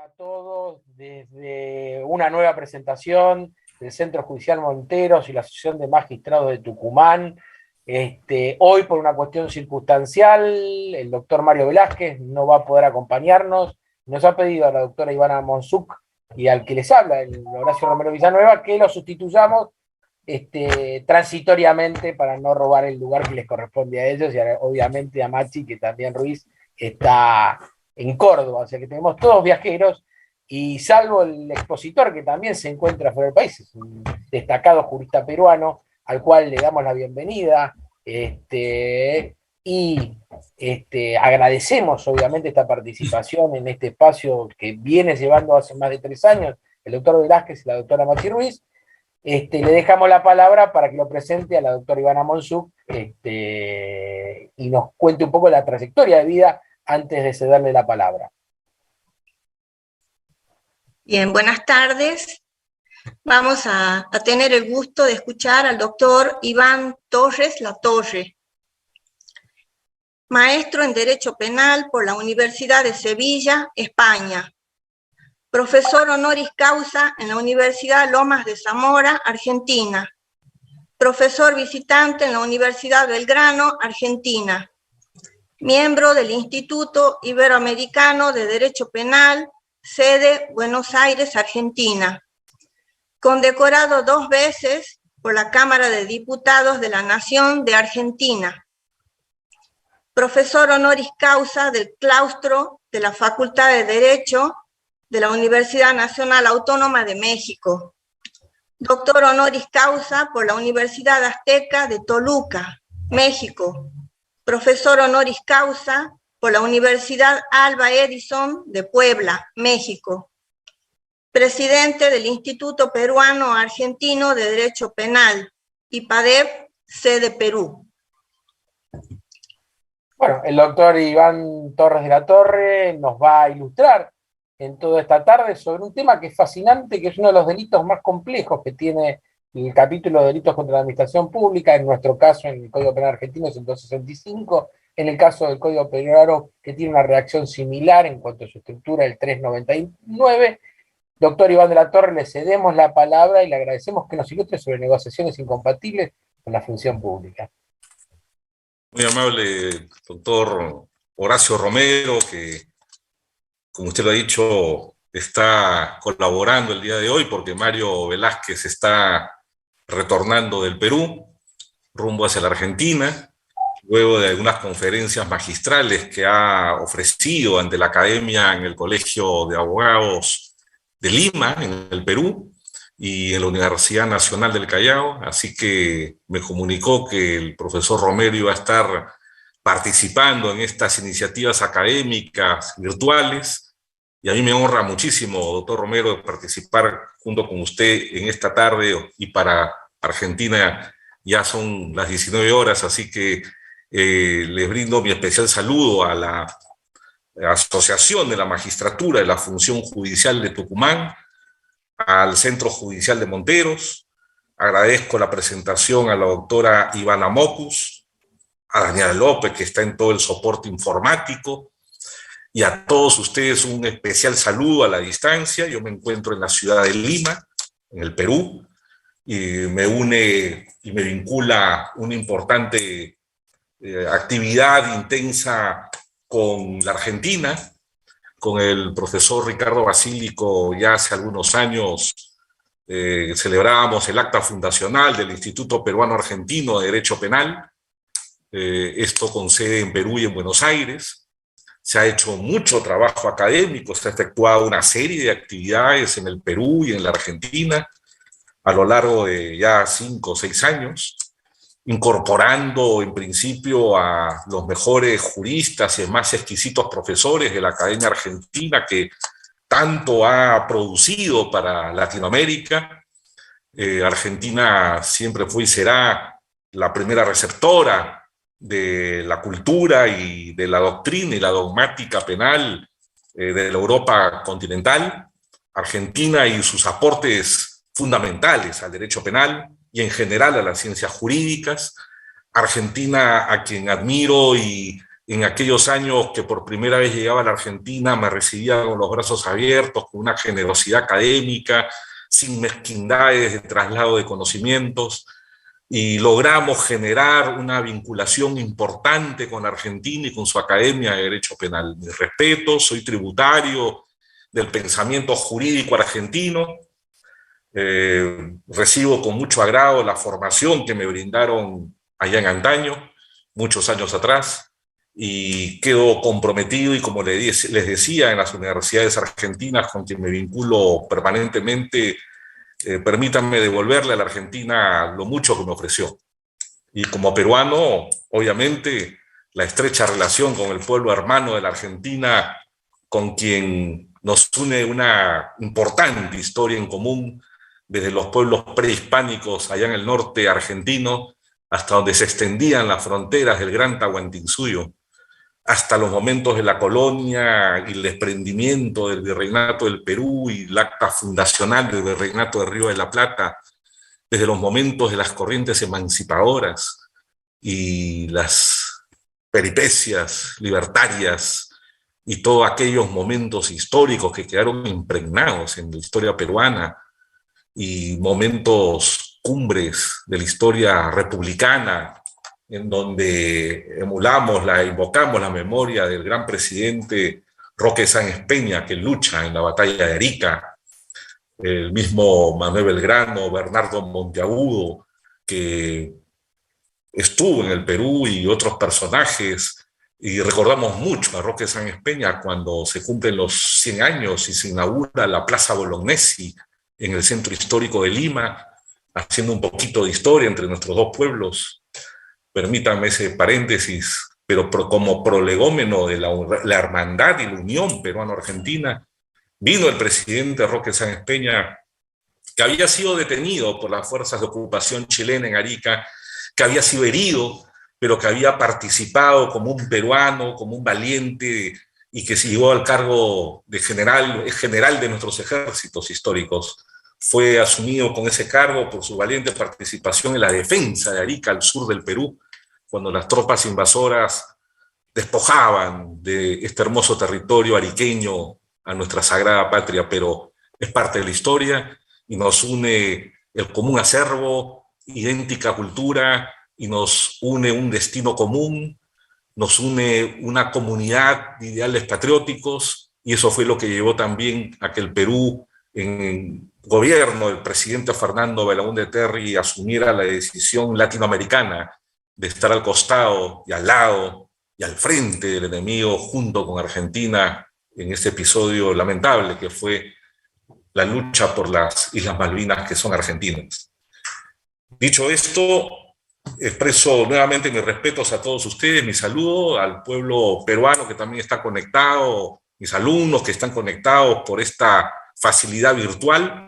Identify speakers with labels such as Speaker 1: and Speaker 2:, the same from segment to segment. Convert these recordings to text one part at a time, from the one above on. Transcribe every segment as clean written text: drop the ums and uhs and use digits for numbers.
Speaker 1: a todos desde una nueva presentación del Centro Judicial Monteros y la Asociación de Magistrados de Tucumán. Hoy, por una cuestión circunstancial, el doctor Mario Velázquez no va a poder acompañarnos. Nos ha pedido a la doctora Ivana Monzuk y al que les habla, el Horacio Romero Villanueva, que lo sustituyamos transitoriamente para no robar el lugar que les corresponde a ellos y obviamente a Machi, que también Ruiz está en Córdoba, o sea que tenemos todos viajeros, y salvo el expositor que también se encuentra fuera del país, es un destacado jurista peruano al cual le damos la bienvenida, y agradecemos obviamente esta participación en este espacio que viene llevando hace más de 3 años el doctor Velázquez y la doctora Machi Ruiz. Le dejamos la palabra para que lo presente a la doctora Ivana Monzuk y nos cuente un poco la trayectoria de vida antes de cederle la palabra.
Speaker 2: Bien, buenas tardes. Vamos a tener el gusto de escuchar al doctor Iván Torres Latorre, maestro en Derecho Penal por la Universidad de Sevilla, España, profesor honoris causa en la Universidad Lomas de Zamora, Argentina, profesor visitante en la Universidad Belgrano, Argentina, miembro del Instituto Iberoamericano de Derecho Penal, sede Buenos Aires, Argentina, condecorado 2 veces por la Cámara de Diputados de la Nación de Argentina, profesor honoris causa del claustro de la Facultad de Derecho de la Universidad Nacional Autónoma de México, doctor honoris causa por la Universidad Azteca de Toluca, México, profesor honoris causa por la Universidad Alba Edison de Puebla, México, presidente del Instituto Peruano Argentino de Derecho Penal, IPADEP, sede Perú.
Speaker 1: Bueno, el doctor Iván Torres de la Torre nos va a ilustrar en toda esta tarde sobre un tema que es fascinante, que es uno de los delitos más complejos que tiene el capítulo de delitos contra la administración pública, en nuestro caso en el Código Penal argentino es el 265, en el caso del Código Penal que tiene una redacción similar en cuanto a su estructura, el 399. Doctor Iván de la Torre, le cedemos la palabra y le agradecemos que nos ilustre sobre negociaciones incompatibles con la función pública.
Speaker 3: Muy amable doctor Horacio Romero, que, como usted lo ha dicho, está colaborando el día de hoy porque Mario Velázquez está retornando del Perú rumbo hacia la Argentina, luego de algunas conferencias magistrales que ha ofrecido ante la academia en el Colegio de Abogados de Lima, en el Perú, y en la Universidad Nacional del Callao, así que me comunicó que el profesor Romero iba a estar participando en estas iniciativas académicas virtuales, y a mí me honra muchísimo, doctor Romero, participar junto con usted en esta tarde, y para Argentina ya son las 19 horas, así que les brindo mi especial saludo a la Asociación de la Magistratura de la Función Judicial de Tucumán, al Centro Judicial de Monteros, agradezco la presentación a la doctora Ivana Mocus, a Daniela López, que está en todo el soporte informático, y a todos ustedes un especial saludo a la distancia. Yo me encuentro en la ciudad de Lima, en el Perú, y me une y me vincula una importante actividad intensa con la Argentina, con el profesor Ricardo Basílico. Ya hace algunos años celebrábamos el acta fundacional del Instituto Peruano Argentino de Derecho Penal, esto con sede en Perú y en Buenos Aires. Se ha hecho mucho trabajo académico, se ha efectuado una serie de actividades en el Perú y en la Argentina a lo largo de ya 5 o 6 años, incorporando en principio a los mejores juristas y más exquisitos profesores de la Academia Argentina que tanto ha producido para Latinoamérica. Argentina siempre fue y será la primera receptora de la cultura y de la doctrina y la dogmática penal de la Europa continental. Argentina y sus aportes fundamentales al derecho penal y en general a las ciencias jurídicas. Argentina, a quien admiro y en aquellos años que por primera vez llegaba a la Argentina, me recibía con los brazos abiertos, con una generosidad académica, sin mezquindades de traslado de conocimientos, y logramos generar una vinculación importante con Argentina y con su Academia de Derecho Penal. Mi respeto, soy tributario del pensamiento jurídico argentino, recibo con mucho agrado la formación que me brindaron allá en antaño, muchos años atrás, y quedo comprometido, y como les decía, en las universidades argentinas con quien me vinculo permanentemente, permítanme devolverle a la Argentina lo mucho que me ofreció. Y como peruano, obviamente, la estrecha relación con el pueblo hermano de la Argentina, con quien nos une una importante historia en común, desde los pueblos prehispánicos allá en el norte argentino, hasta donde se extendían las fronteras del Gran Tahuantinsuyo, hasta los momentos de la colonia y el desprendimiento del Virreinato del Perú y el acta fundacional del Virreinato de Río de la Plata, desde los momentos de las corrientes emancipadoras y las peripecias libertarias y todos aquellos momentos históricos que quedaron impregnados en la historia peruana, y momentos cumbres de la historia republicana, en donde invocamos la memoria del gran presidente Roque Sáenz Peña, que lucha en la batalla de Arica, el mismo Manuel Belgrano, Bernardo Monteagudo, que estuvo en el Perú, y otros personajes, y recordamos mucho a Roque Sáenz Peña cuando se cumplen los 100 años y se inaugura la Plaza Bolognesi en el centro histórico de Lima, haciendo un poquito de historia entre nuestros dos pueblos. Permítanme ese paréntesis, pero como prolegómeno de la hermandad y la unión peruano-argentina, vino el presidente Roque Sáenz Peña, que había sido detenido por las fuerzas de ocupación chilena en Arica, que había sido herido, pero que había participado como un peruano, como un valiente, y que se llegó al cargo de general de nuestros ejércitos históricos. Fue asumido con ese cargo por su valiente participación en la defensa de Arica, al sur del Perú, cuando las tropas invasoras despojaban de este hermoso territorio ariqueño a nuestra sagrada patria. Pero es parte de la historia, y nos une el común acervo, idéntica cultura, y nos une un destino común, nos une una comunidad de ideales patrióticos, y eso fue lo que llevó también a que el Perú, en gobierno del presidente Fernando Belaúnde Terry, asumiera la decisión latinoamericana de estar al costado y al lado y al frente del enemigo, junto con Argentina, en este episodio lamentable que fue la lucha por las Islas Malvinas, que son argentinas. Dicho esto, expreso nuevamente mis respetos a todos ustedes, mi saludo al pueblo peruano que también está conectado, mis alumnos que están conectados por esta facilidad virtual,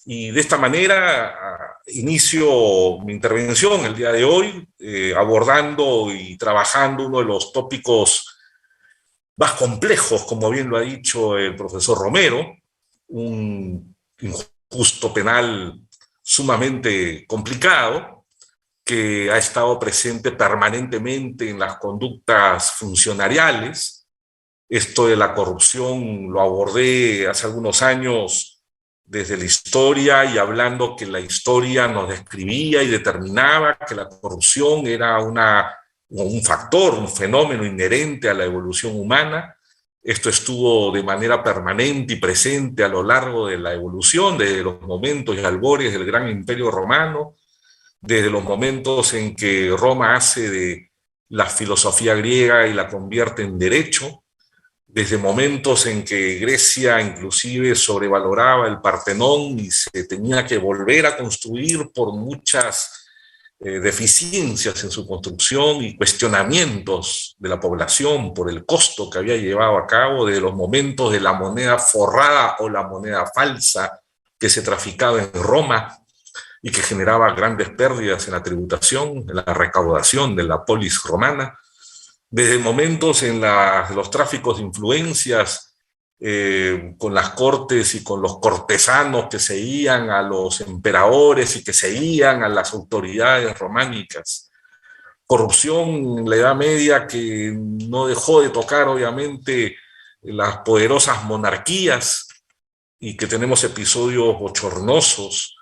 Speaker 3: y de esta manera inicio mi intervención el día de hoy, abordando y trabajando uno de los tópicos más complejos, como bien lo ha dicho el profesor Romero, un injusto penal sumamente complicado, que ha estado presente permanentemente en las conductas funcionariales. Esto de la corrupción lo abordé hace algunos años desde la historia, y hablando que la historia nos describía y determinaba que la corrupción era un factor, un fenómeno inherente a la evolución humana. Esto estuvo de manera permanente y presente a lo largo de la evolución, desde los momentos y albores del gran imperio romano, desde los momentos en que Roma hace de la filosofía griega y la convierte en derecho, desde momentos en que Grecia inclusive sobrevaloraba el Partenón y se tenía que volver a construir por muchas deficiencias en su construcción y cuestionamientos de la población por el costo que había llevado a cabo, desde los momentos de la moneda forrada o la moneda falsa que se traficaba en Roma y que generaba grandes pérdidas en la tributación, en la recaudación de la polis romana, desde momentos en los tráficos de influencias con las cortes y con los cortesanos que seguían a los emperadores y que seguían a las autoridades románicas, corrupción en la Edad Media que no dejó de tocar, obviamente, las poderosas monarquías, y que tenemos episodios bochornosos,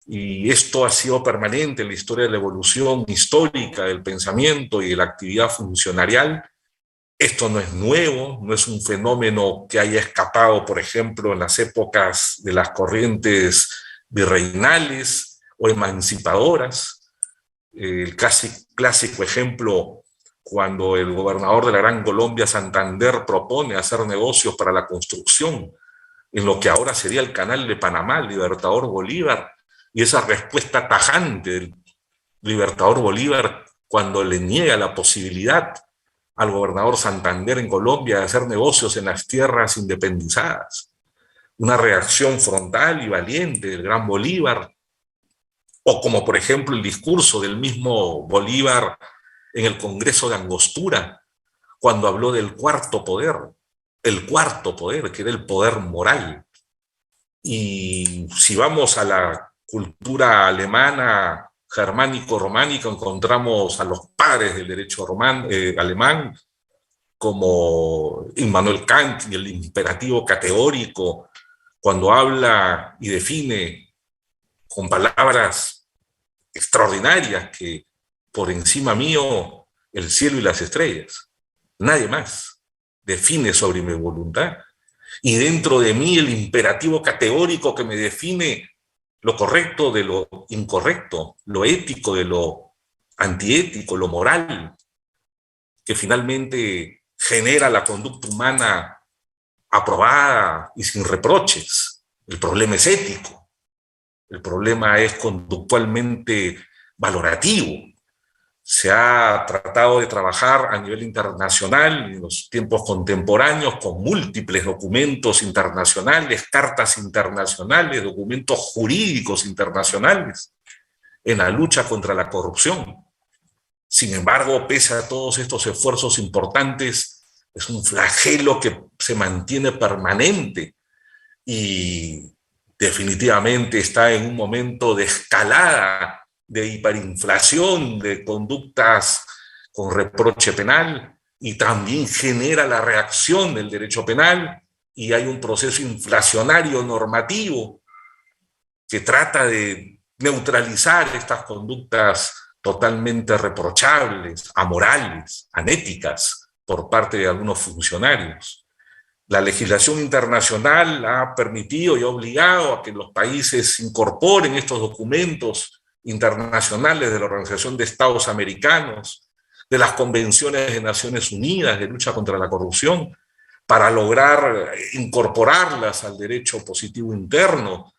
Speaker 3: y esto ha sido permanente en la historia de la evolución histórica del pensamiento y de la actividad funcionarial. Esto no es nuevo, no es un fenómeno que haya escapado, por ejemplo, en las épocas de las corrientes virreinales o emancipadoras. El casi clásico ejemplo, cuando el gobernador de la Gran Colombia, Santander, propone hacer negocios para la construcción en lo que ahora sería el Canal de Panamá, el Libertador Bolívar, y esa respuesta tajante del Libertador Bolívar cuando le niega la posibilidad al gobernador Santander en Colombia de hacer negocios en las tierras independizadas. Una reacción frontal y valiente del gran Bolívar, o como por ejemplo el discurso del mismo Bolívar en el Congreso de Angostura, cuando habló del cuarto poder, el cuarto poder, que era el poder moral. Y si vamos a la cultura alemana, germánico-románica, encontramos a los padres del derecho alemán, como Immanuel Kant y el imperativo categórico, cuando habla y define con palabras extraordinarias que por encima mío el cielo y las estrellas, nadie más define sobre mi voluntad, y dentro de mí el imperativo categórico que me define lo correcto de lo incorrecto, lo ético de lo antiético, lo moral, que finalmente genera la conducta humana aprobada y sin reproches. El problema es ético, el problema es conductualmente valorativo. Se ha tratado de trabajar a nivel internacional en los tiempos contemporáneos con múltiples documentos internacionales, cartas internacionales, documentos jurídicos internacionales en la lucha contra la corrupción. Sin embargo, pese a todos estos esfuerzos importantes, es un flagelo que se mantiene permanente y definitivamente está en un momento de escalada, de hiperinflación, de conductas con reproche penal, y también genera la reacción del derecho penal, y hay un proceso inflacionario normativo que trata de neutralizar estas conductas totalmente reprochables, amorales, anéticas por parte de algunos funcionarios. La legislación internacional ha permitido y ha obligado a que los países incorporen estos documentos internacionales de la Organización de Estados Americanos, de las convenciones de Naciones Unidas de lucha contra la corrupción, para lograr incorporarlas al derecho positivo interno.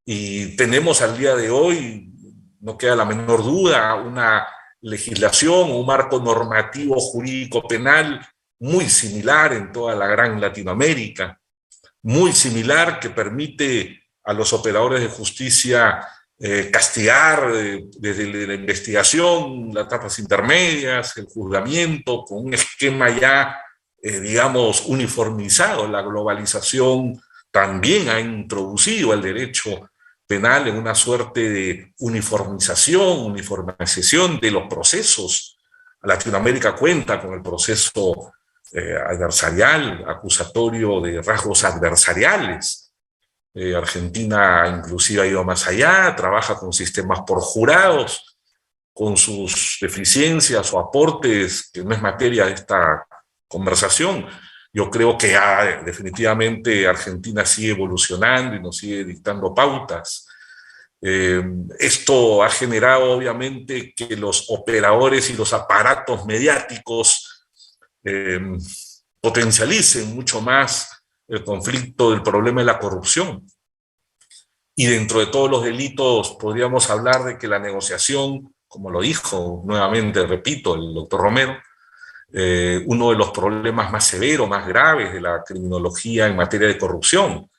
Speaker 3: Y tenemos al día de hoy, no queda la menor duda, una legislación, un marco normativo jurídico penal muy similar en toda la gran Latinoamérica, muy similar, que permite a los operadores de justicia castigar desde la investigación, las etapas intermedias, el juzgamiento, con un esquema ya, digamos, uniformizado. La globalización también ha introducido el derecho penal en una suerte de uniformización de los procesos. Latinoamérica cuenta con el proceso adversarial, acusatorio de rasgos adversariales. Argentina inclusive ha ido más allá, trabaja con sistemas por jurados, con sus deficiencias o aportes, que no es materia de esta conversación. Yo creo que definitivamente Argentina sigue evolucionando y nos sigue dictando pautas. Esto ha generado obviamente que los operadores y los aparatos mediáticos potencialicen mucho más el conflicto del problema de la corrupción. Y dentro de todos los delitos podríamos hablar de que la negociación, como lo dijo nuevamente, repito, el doctor Romero, uno de los problemas más severos, más graves de la criminología en materia de corrupción,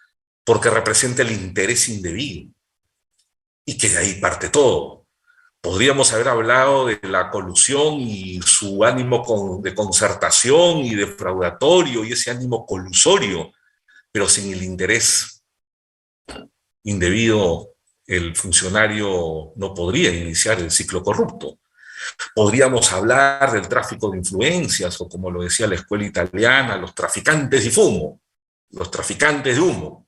Speaker 3: porque representa el interés indebido, y que de ahí parte todo. Podríamos haber hablado de la colusión y su ánimo de concertación y defraudatorio y ese ánimo colusorio, pero sin el interés indebido el funcionario no podría iniciar el ciclo corrupto. Podríamos hablar del tráfico de influencias, o como lo decía la escuela italiana, los traficantes de fumo, los traficantes de humo,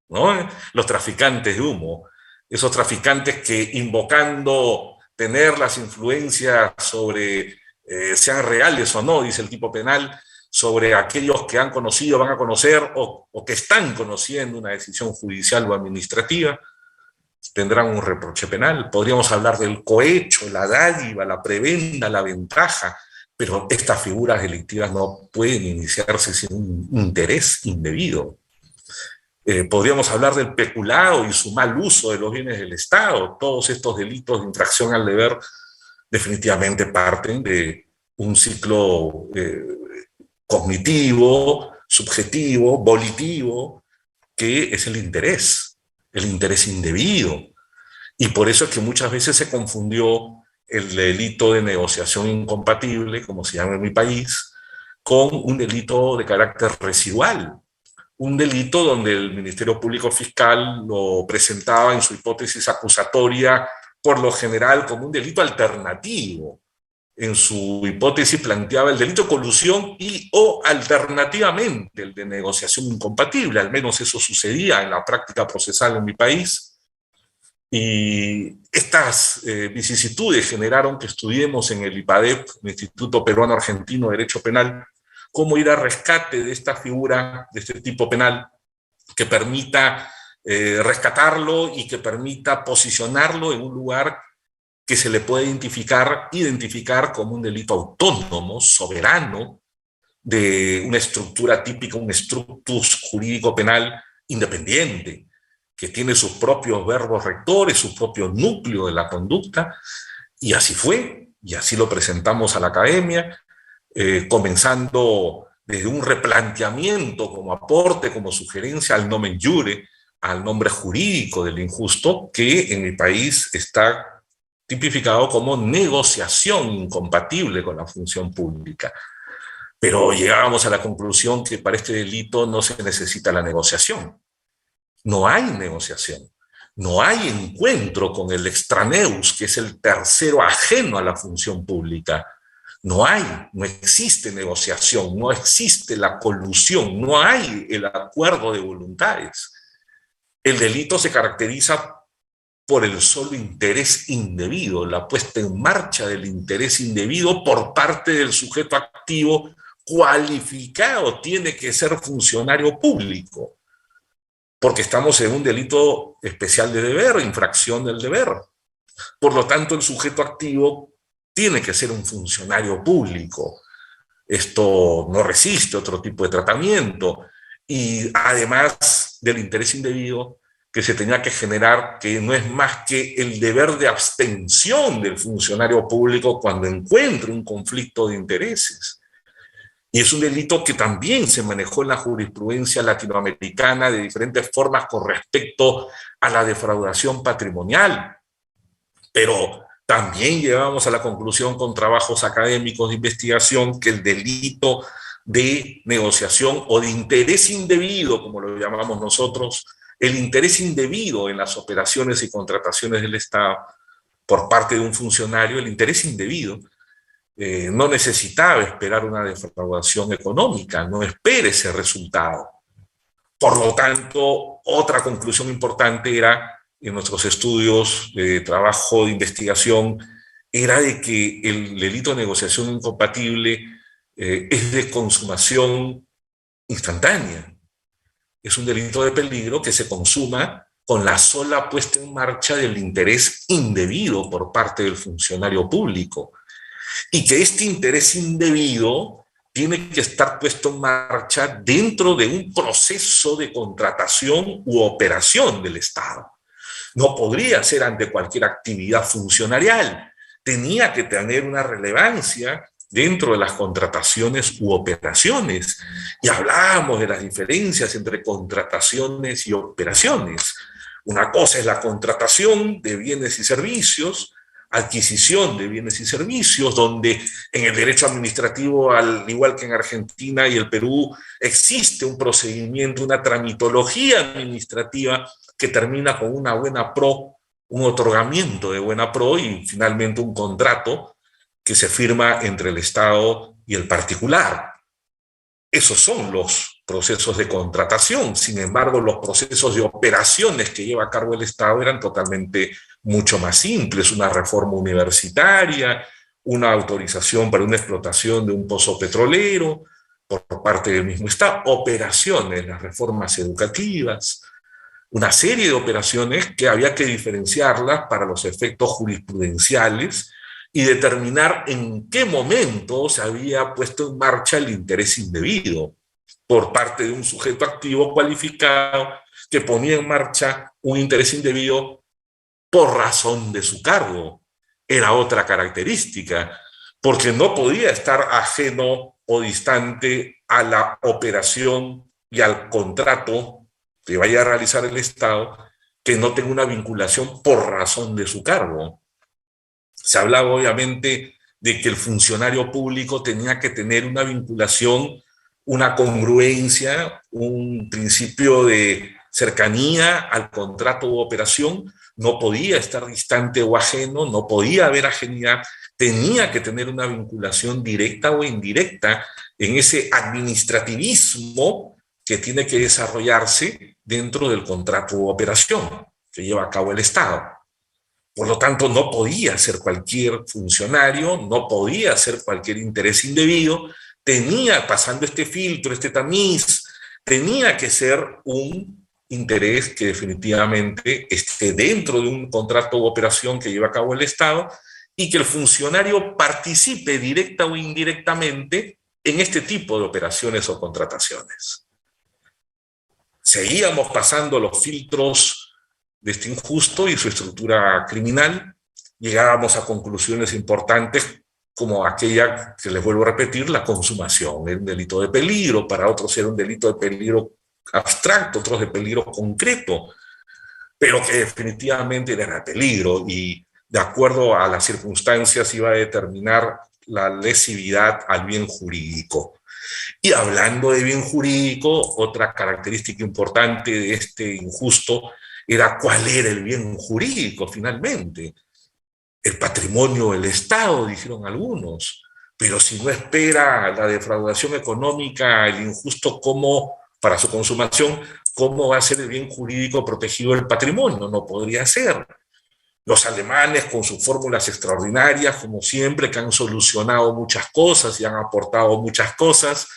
Speaker 3: ¿no? Los traficantes de humo, esos traficantes que, invocando tener las influencias sobre, sean reales o no, dice el tipo penal, sobre aquellos que han conocido, van a conocer o que están conociendo una decisión judicial o administrativa, tendrán un reproche penal. Podríamos hablar del cohecho, la dádiva, la prebenda, la ventaja, pero estas figuras delictivas no pueden iniciarse sin un interés indebido. Podríamos hablar del peculado y su mal uso de los bienes del Estado. Todos estos delitos de infracción al deber definitivamente parten de un ciclo cognitivo, subjetivo, volitivo, que es el interés indebido. Y por eso es que muchas veces se confundió el delito de negociación incompatible, como se llama en mi país, con un delito de carácter residual. Un delito donde el Ministerio Público Fiscal lo presentaba en su hipótesis acusatoria, por lo general, como un delito alternativo. En su hipótesis planteaba el delito de colusión y o alternativamente el de negociación incompatible. Al menos eso sucedía en la práctica procesal en mi país. Y estas vicisitudes generaron que estudiemos en el IPADEP, el Instituto Peruano Argentino de Derecho Penal, cómo ir a rescate de esta figura, de este tipo penal, que permita rescatarlo y que permita posicionarlo en un lugar que se le puede identificar como un delito autónomo, soberano, de una estructura típica, un estructus jurídico penal independiente, que tiene sus propios verbos rectores, su propio núcleo de la conducta, y así fue, y así lo presentamos a la academia, comenzando desde un replanteamiento como aporte, como sugerencia al nomen iure, al nombre jurídico del injusto, que en mi país está tipificado como negociación incompatible con la función pública. Pero llegábamos a la conclusión que para este delito no se necesita la negociación. No hay negociación. No hay encuentro con el extraneus, que es el tercero ajeno a la función pública. No existe negociación, no existe la colusión, no hay el acuerdo de voluntades. El delito se caracteriza por el solo interés indebido, la puesta en marcha del interés indebido por parte del sujeto activo cualificado, tiene que ser funcionario público, porque estamos en un delito especial de deber, infracción del deber. Por lo tanto, el sujeto activo tiene que ser un funcionario público. Esto no resiste otro tipo de tratamiento. Y además del interés indebido, que se tenía que generar, que no es más que el deber de abstención del funcionario público cuando encuentre un conflicto de intereses. Y es un delito que también se manejó en la jurisprudencia latinoamericana de diferentes formas con respecto a la defraudación patrimonial. Pero también llegamos a la conclusión con trabajos académicos de investigación que el delito de negociación o de interés indebido, como lo llamamos nosotros, el interés indebido en las operaciones y contrataciones del Estado por parte de un funcionario, el interés indebido, no necesitaba esperar una defraudación económica, no espere ese resultado. Por lo tanto, otra conclusión importante era, en nuestros estudios de trabajo de investigación, era de que el delito de negociación incompatible es de consumación instantánea. Es un delito de peligro que se consuma con la sola puesta en marcha del interés indebido por parte del funcionario público. Y que este interés indebido tiene que estar puesto en marcha dentro de un proceso de contratación u operación del Estado. No podría ser ante cualquier actividad funcionarial. Tenía que tener una relevancia dentro de las contrataciones u operaciones. Y hablábamos de las diferencias entre contrataciones y operaciones. Una cosa es la contratación de bienes y servicios, adquisición de bienes y servicios, donde en el derecho administrativo, al igual que en Argentina y el Perú, existe un procedimiento, una tramitología administrativa que termina con una buena pro, un otorgamiento de buena pro y finalmente un contrato que se firma entre el Estado y el particular. Esos son los procesos de contratación. Sin embargo, los procesos de operaciones que lleva a cabo el Estado eran totalmente mucho más simples. Una reforma universitaria, una autorización para una explotación de un pozo petrolero por parte del mismo Estado, operaciones, las reformas educativas, una serie de operaciones que había que diferenciarlas para los efectos jurisprudenciales y determinar en qué momento se había puesto en marcha el interés indebido por parte de un sujeto activo cualificado que ponía en marcha un interés indebido por razón de su cargo. Era otra característica, porque no podía estar ajeno o distante a la operación y al contrato que vaya a realizar el Estado, que no tenga una vinculación por razón de su cargo. Se hablaba obviamente de que el funcionario público tenía que tener una vinculación, una congruencia, un principio de cercanía al contrato u operación, no podía estar distante o ajeno, no podía haber ajenidad, tenía que tener una vinculación directa o indirecta en ese administrativismo que tiene que desarrollarse dentro del contrato u operación que lleva a cabo el Estado. Por lo tanto, no podía ser cualquier funcionario, no podía ser cualquier interés indebido, tenía, pasando este filtro, este tamiz, tenía que ser un interés que definitivamente esté dentro de un contrato u operación que lleva a cabo el Estado y que el funcionario participe directa o indirectamente en este tipo de operaciones o contrataciones. Seguíamos pasando los filtros de este injusto y su estructura criminal, llegábamos a conclusiones importantes como aquella que les vuelvo a repetir, la consumación, era un delito de peligro, para otros era un delito de peligro abstracto, otros de peligro concreto, pero que definitivamente era de peligro y de acuerdo a las circunstancias iba a determinar la lesividad al bien jurídico. Y hablando de bien jurídico, otra característica importante de este injusto era cuál era el bien jurídico finalmente. El patrimonio del Estado, dijeron algunos, pero si no espera la defraudación económica, el injusto, ¿cómo, para su consumación, cómo va a ser el bien jurídico protegido del patrimonio? No podría ser. Los alemanes, con sus fórmulas extraordinarias, como siempre, que han solucionado muchas cosas y han aportado muchas cosas,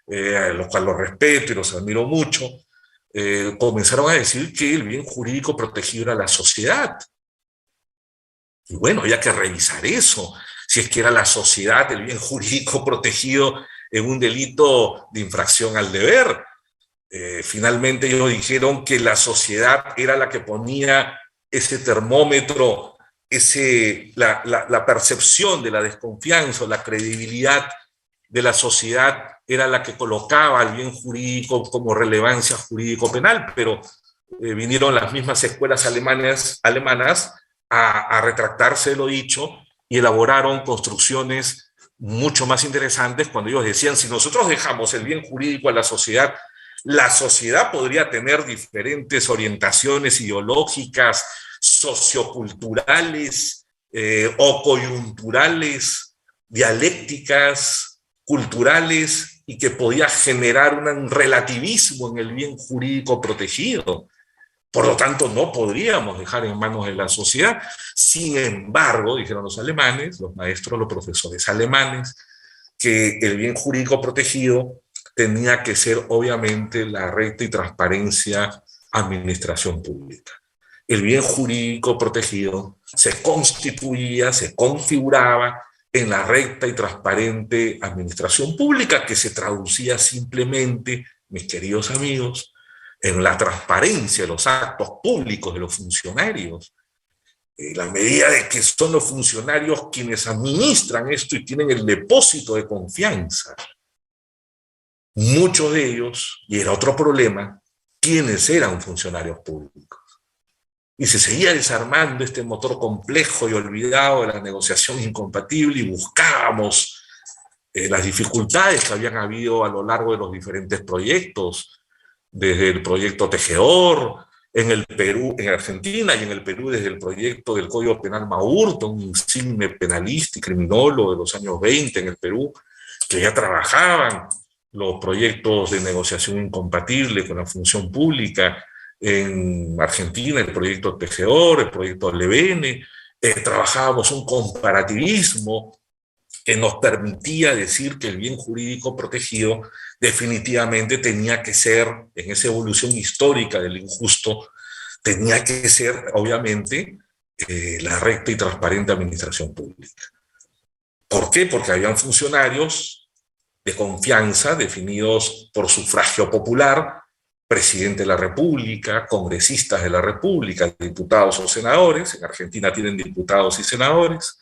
Speaker 3: los cuales los respeto y los admiro mucho, comenzaron a decir que el bien jurídico protegido era la sociedad. Y bueno, había que revisar eso, si es que era la sociedad el bien jurídico protegido en un delito de infracción al deber. Finalmente ellos dijeron que la sociedad era la que ponía ese termómetro, la percepción de la desconfianza, la credibilidad de la sociedad era la que colocaba al bien jurídico como relevancia jurídico-penal, pero vinieron las mismas escuelas alemanas a retractarse de lo dicho y elaboraron construcciones mucho más interesantes cuando ellos decían, si nosotros dejamos el bien jurídico a la sociedad podría tener diferentes orientaciones ideológicas, socioculturales o coyunturales, dialécticas, culturales, y que podía generar un relativismo en el bien jurídico protegido. Por lo tanto, no podríamos dejar en manos de la sociedad. Sin embargo, dijeron los alemanes, los maestros, los profesores alemanes, que el bien jurídico protegido tenía que ser, obviamente, la recta y transparencia administración pública. El bien jurídico protegido se constituía, se configuraba en la recta y transparente administración pública, que se traducía simplemente, mis queridos amigos, en la transparencia de los actos públicos de los funcionarios, en la medida de que son los funcionarios quienes administran esto y tienen el depósito de confianza. Muchos de ellos, y era otro problema, quienes eran funcionarios públicos. Y se seguía desarmando este motor complejo y olvidado de la negociación incompatible y buscábamos las dificultades que habían habido a lo largo de los diferentes proyectos, desde el proyecto Tejedor, en el Perú, en Argentina y en el Perú desde el proyecto del Código Penal Maurto, un insigne penalista y criminólogo de los años 20 en el Perú, que ya trabajaban los proyectos de negociación incompatible con la función pública. En Argentina el proyecto Tejedor, el proyecto Levene, trabajábamos un comparativismo que nos permitía decir que el bien jurídico protegido definitivamente tenía que ser, en esa evolución histórica del injusto, tenía que ser, obviamente, la recta y transparente administración pública. ¿Por qué? Porque habían funcionarios de confianza definidos por sufragio popular, presidente de la República, congresistas de la República, diputados o senadores. En Argentina tienen diputados y senadores.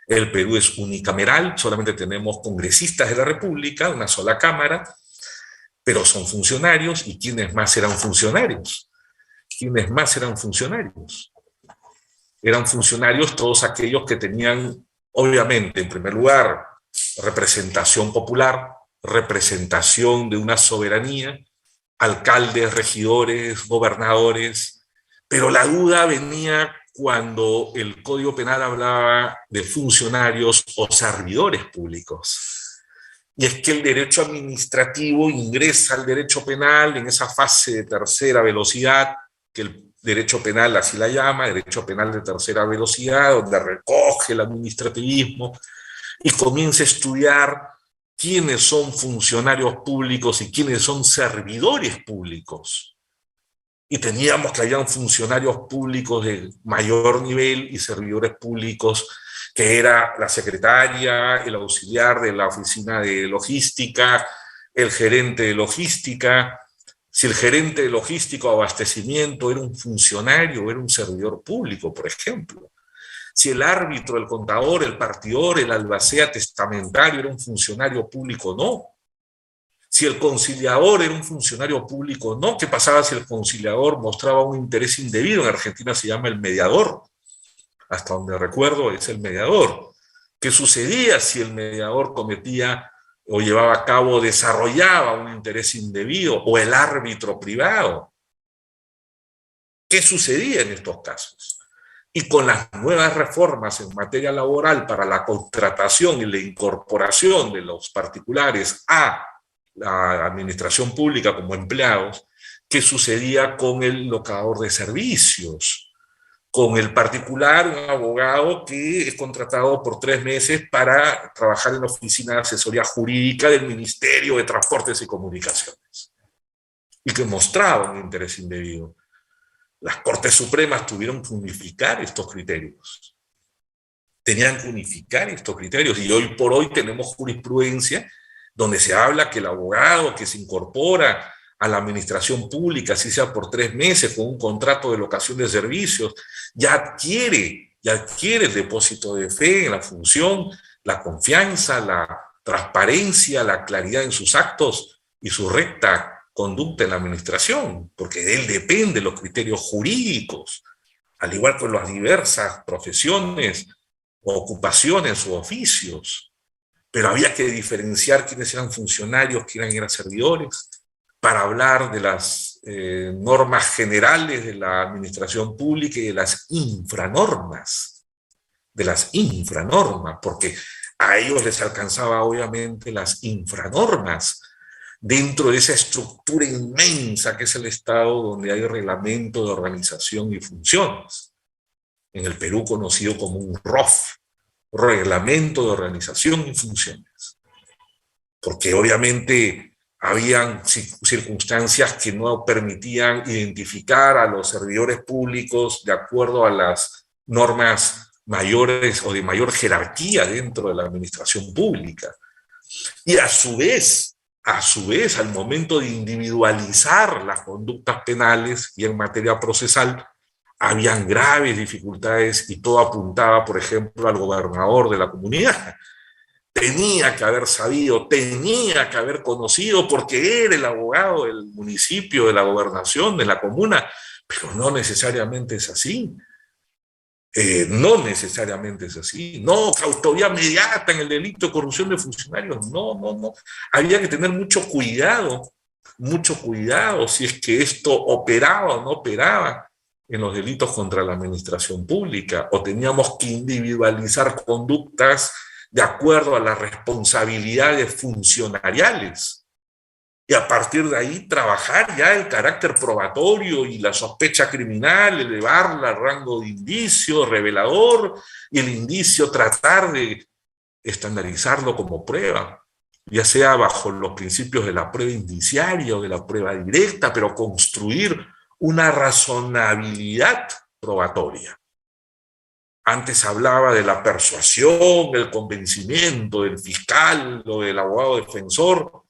Speaker 3: El Perú es unicameral, solamente tenemos congresistas de la República, una sola cámara, pero son funcionarios. ¿Y quiénes más eran funcionarios? ¿Quiénes más eran funcionarios? Eran funcionarios todos aquellos que tenían, obviamente, en primer lugar, representación popular, representación de una soberanía, alcaldes, regidores, gobernadores, pero la duda venía cuando el Código Penal hablaba de funcionarios o servidores públicos. Y es que el derecho administrativo ingresa al derecho penal en esa fase de tercera velocidad, que el derecho penal así la llama, derecho penal de tercera velocidad, donde recoge el administrativismo y comienza a estudiar quiénes son funcionarios públicos y quiénes son servidores públicos. Y teníamos que habían funcionarios públicos de mayor nivel y servidores públicos, que era la secretaria, el auxiliar de la oficina de logística, el gerente de logística. Si el gerente de logística o abastecimiento era un funcionario, era un servidor público, por ejemplo. Si el árbitro, el contador, el partidor, el albacea testamentario era un funcionario público o no. Si el conciliador era un funcionario público o no. ¿Qué pasaba si el conciliador mostraba un interés indebido? En Argentina se llama el mediador. Hasta donde recuerdo es el mediador. ¿Qué sucedía si el mediador cometía o llevaba a cabo, desarrollaba un interés indebido? O el árbitro privado. ¿Qué sucedía en estos casos? Y con las nuevas reformas en materia laboral para la contratación y la incorporación de los particulares a la administración pública como empleados, ¿qué sucedía con el locador de servicios? Con el particular, un abogado que es contratado por 3 meses para trabajar en la oficina de asesoría jurídica del Ministerio de Transportes y Comunicaciones, y que mostraba un interés indebido. Las Cortes Supremas tuvieron que unificar estos criterios. Tenían que unificar estos criterios, y hoy por hoy tenemos jurisprudencia donde se habla que el abogado que se incorpora a la administración pública, así sea por 3 meses, con un contrato de locación de servicios, ya adquiere el depósito de fe en la función, la confianza, la transparencia, la claridad en sus actos y su recta conducta en la administración, porque de él dependen los criterios jurídicos, al igual que las diversas profesiones, ocupaciones o oficios. Pero había que diferenciar quiénes eran funcionarios, quiénes eran servidores, para hablar de las normas generales de la administración pública y de las infranormas, porque a ellos les alcanzaba obviamente las infranormas, dentro de esa estructura inmensa que es el Estado, donde hay reglamento de organización y funciones. En el Perú conocido como un ROF, Reglamento de Organización y Funciones. Porque obviamente habían circunstancias que no permitían identificar a los servidores públicos de acuerdo a las normas mayores o de mayor jerarquía dentro de la administración pública. Y a su vez, al momento de individualizar las conductas penales y en materia procesal, habían graves dificultades y todo apuntaba, por ejemplo, al gobernador de la comunidad. Tenía que haber sabido, tenía que haber conocido, porque era el abogado del municipio, de la gobernación, de la comuna, pero no necesariamente es así. No necesariamente es así. No, autoridad inmediata en el delito de corrupción de funcionarios. No. Había que tener mucho cuidado mucho cuidado si es que esto operaba o no operaba en los delitos contra la administración pública, o teníamos que individualizar conductas de acuerdo a las responsabilidades funcionariales. Y a partir de ahí trabajar ya el carácter probatorio y la sospecha criminal, elevarla al rango de indicio, revelador, y el indicio tratar de estandarizarlo como prueba, ya sea bajo los principios de la prueba indiciaria o de la prueba directa, pero construir una razonabilidad probatoria. Antes hablaba de la persuasión, el convencimiento del fiscal o del abogado defensor,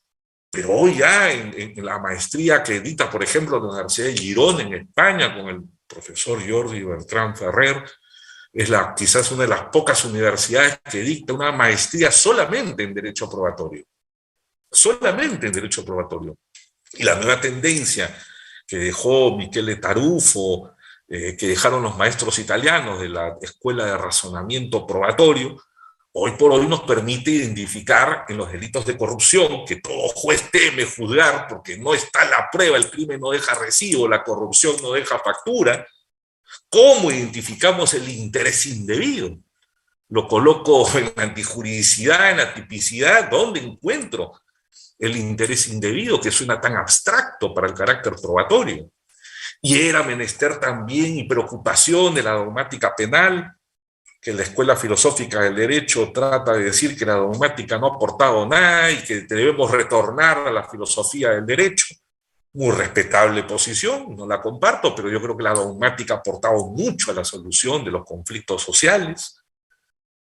Speaker 3: pero hoy ya en la maestría que dicta, por ejemplo, la Universidad de Girona en España, con el profesor Jordi Bertrán Ferrer, es quizás una de las pocas universidades que dicta una maestría solamente en derecho probatorio. Solamente en derecho probatorio. Y la nueva tendencia que dejó Michele Tarufo, que dejaron los maestros italianos de la Escuela de Razonamiento Probatorio, hoy por hoy nos permite identificar en los delitos de corrupción, que todo juez teme juzgar porque no está la prueba, el crimen no deja recibo, la corrupción no deja factura. ¿Cómo identificamos el interés indebido? Lo coloco en la antijuridicidad, en la tipicidad. ¿Dónde encuentro el interés indebido, que suena tan abstracto para el carácter probatorio? Y era menester también y preocupación de la dogmática penal, que la Escuela Filosófica del Derecho trata de decir que la dogmática no ha aportado nada y que debemos retornar a la filosofía del derecho. Muy respetable posición, no la comparto, pero yo creo que la dogmática ha aportado mucho a la solución de los conflictos sociales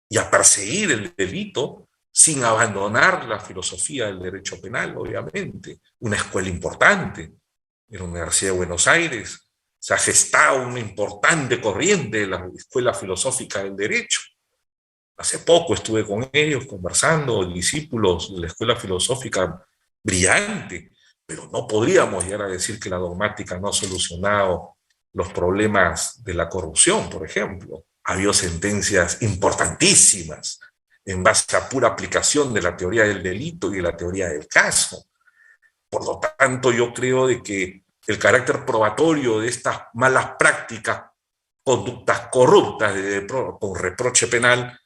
Speaker 3: y a perseguir el delito sin abandonar la filosofía del derecho penal, obviamente. Una escuela importante en la Universidad de Buenos Aires. Se ha gestado una importante corriente de la Escuela Filosófica del Derecho. Hace poco estuve con ellos conversando, discípulos de la Escuela Filosófica, brillante, pero no podríamos llegar a decir que la dogmática no ha solucionado los problemas de la corrupción, por ejemplo. Ha habido sentencias importantísimas en base a pura aplicación de la teoría del delito y de la teoría del caso. Por lo tanto, yo creo de que el carácter probatorio de estas malas prácticas, conductas corruptas con reproche penal,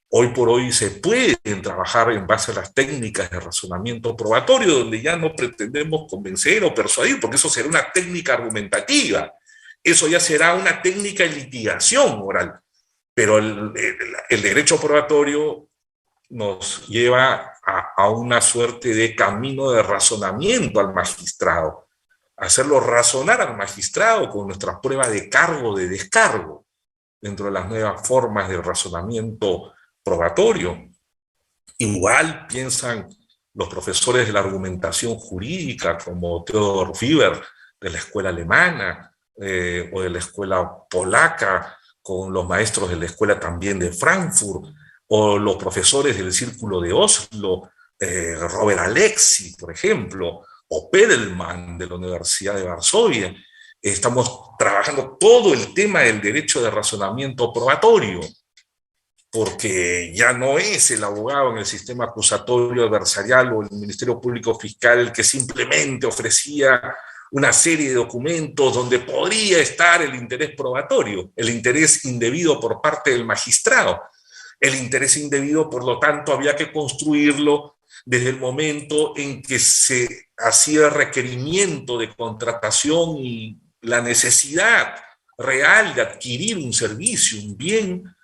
Speaker 3: hoy por hoy se pueden trabajar en base a las técnicas de razonamiento probatorio, donde ya no pretendemos convencer o persuadir, porque eso será una técnica argumentativa, eso ya será una técnica de litigación oral, pero el derecho probatorio nos lleva a una suerte de camino de razonamiento al magistrado, hacerlo razonar al magistrado con nuestra prueba de cargo, de descargo, dentro de las nuevas formas de razonamiento probatorio. Igual piensan los profesores de la argumentación jurídica, como Theodor Fieber, de la escuela alemana, o de la escuela polaca, con los maestros de la escuela también de Frankfurt, o los profesores del Círculo de Oslo, Robert Alexi, por ejemplo, o Pedelman de la Universidad de Varsovia. Estamos trabajando todo el tema del derecho de razonamiento probatorio, porque ya no es el abogado en el sistema acusatorio adversarial o el Ministerio Público Fiscal el que simplemente ofrecía una serie de documentos donde podría estar el interés probatorio, el interés indebido por parte del magistrado. El interés indebido, por lo tanto, había que construirlo desde el momento en que se hacía el requerimiento de contratación y la necesidad real de adquirir un servicio, un bien,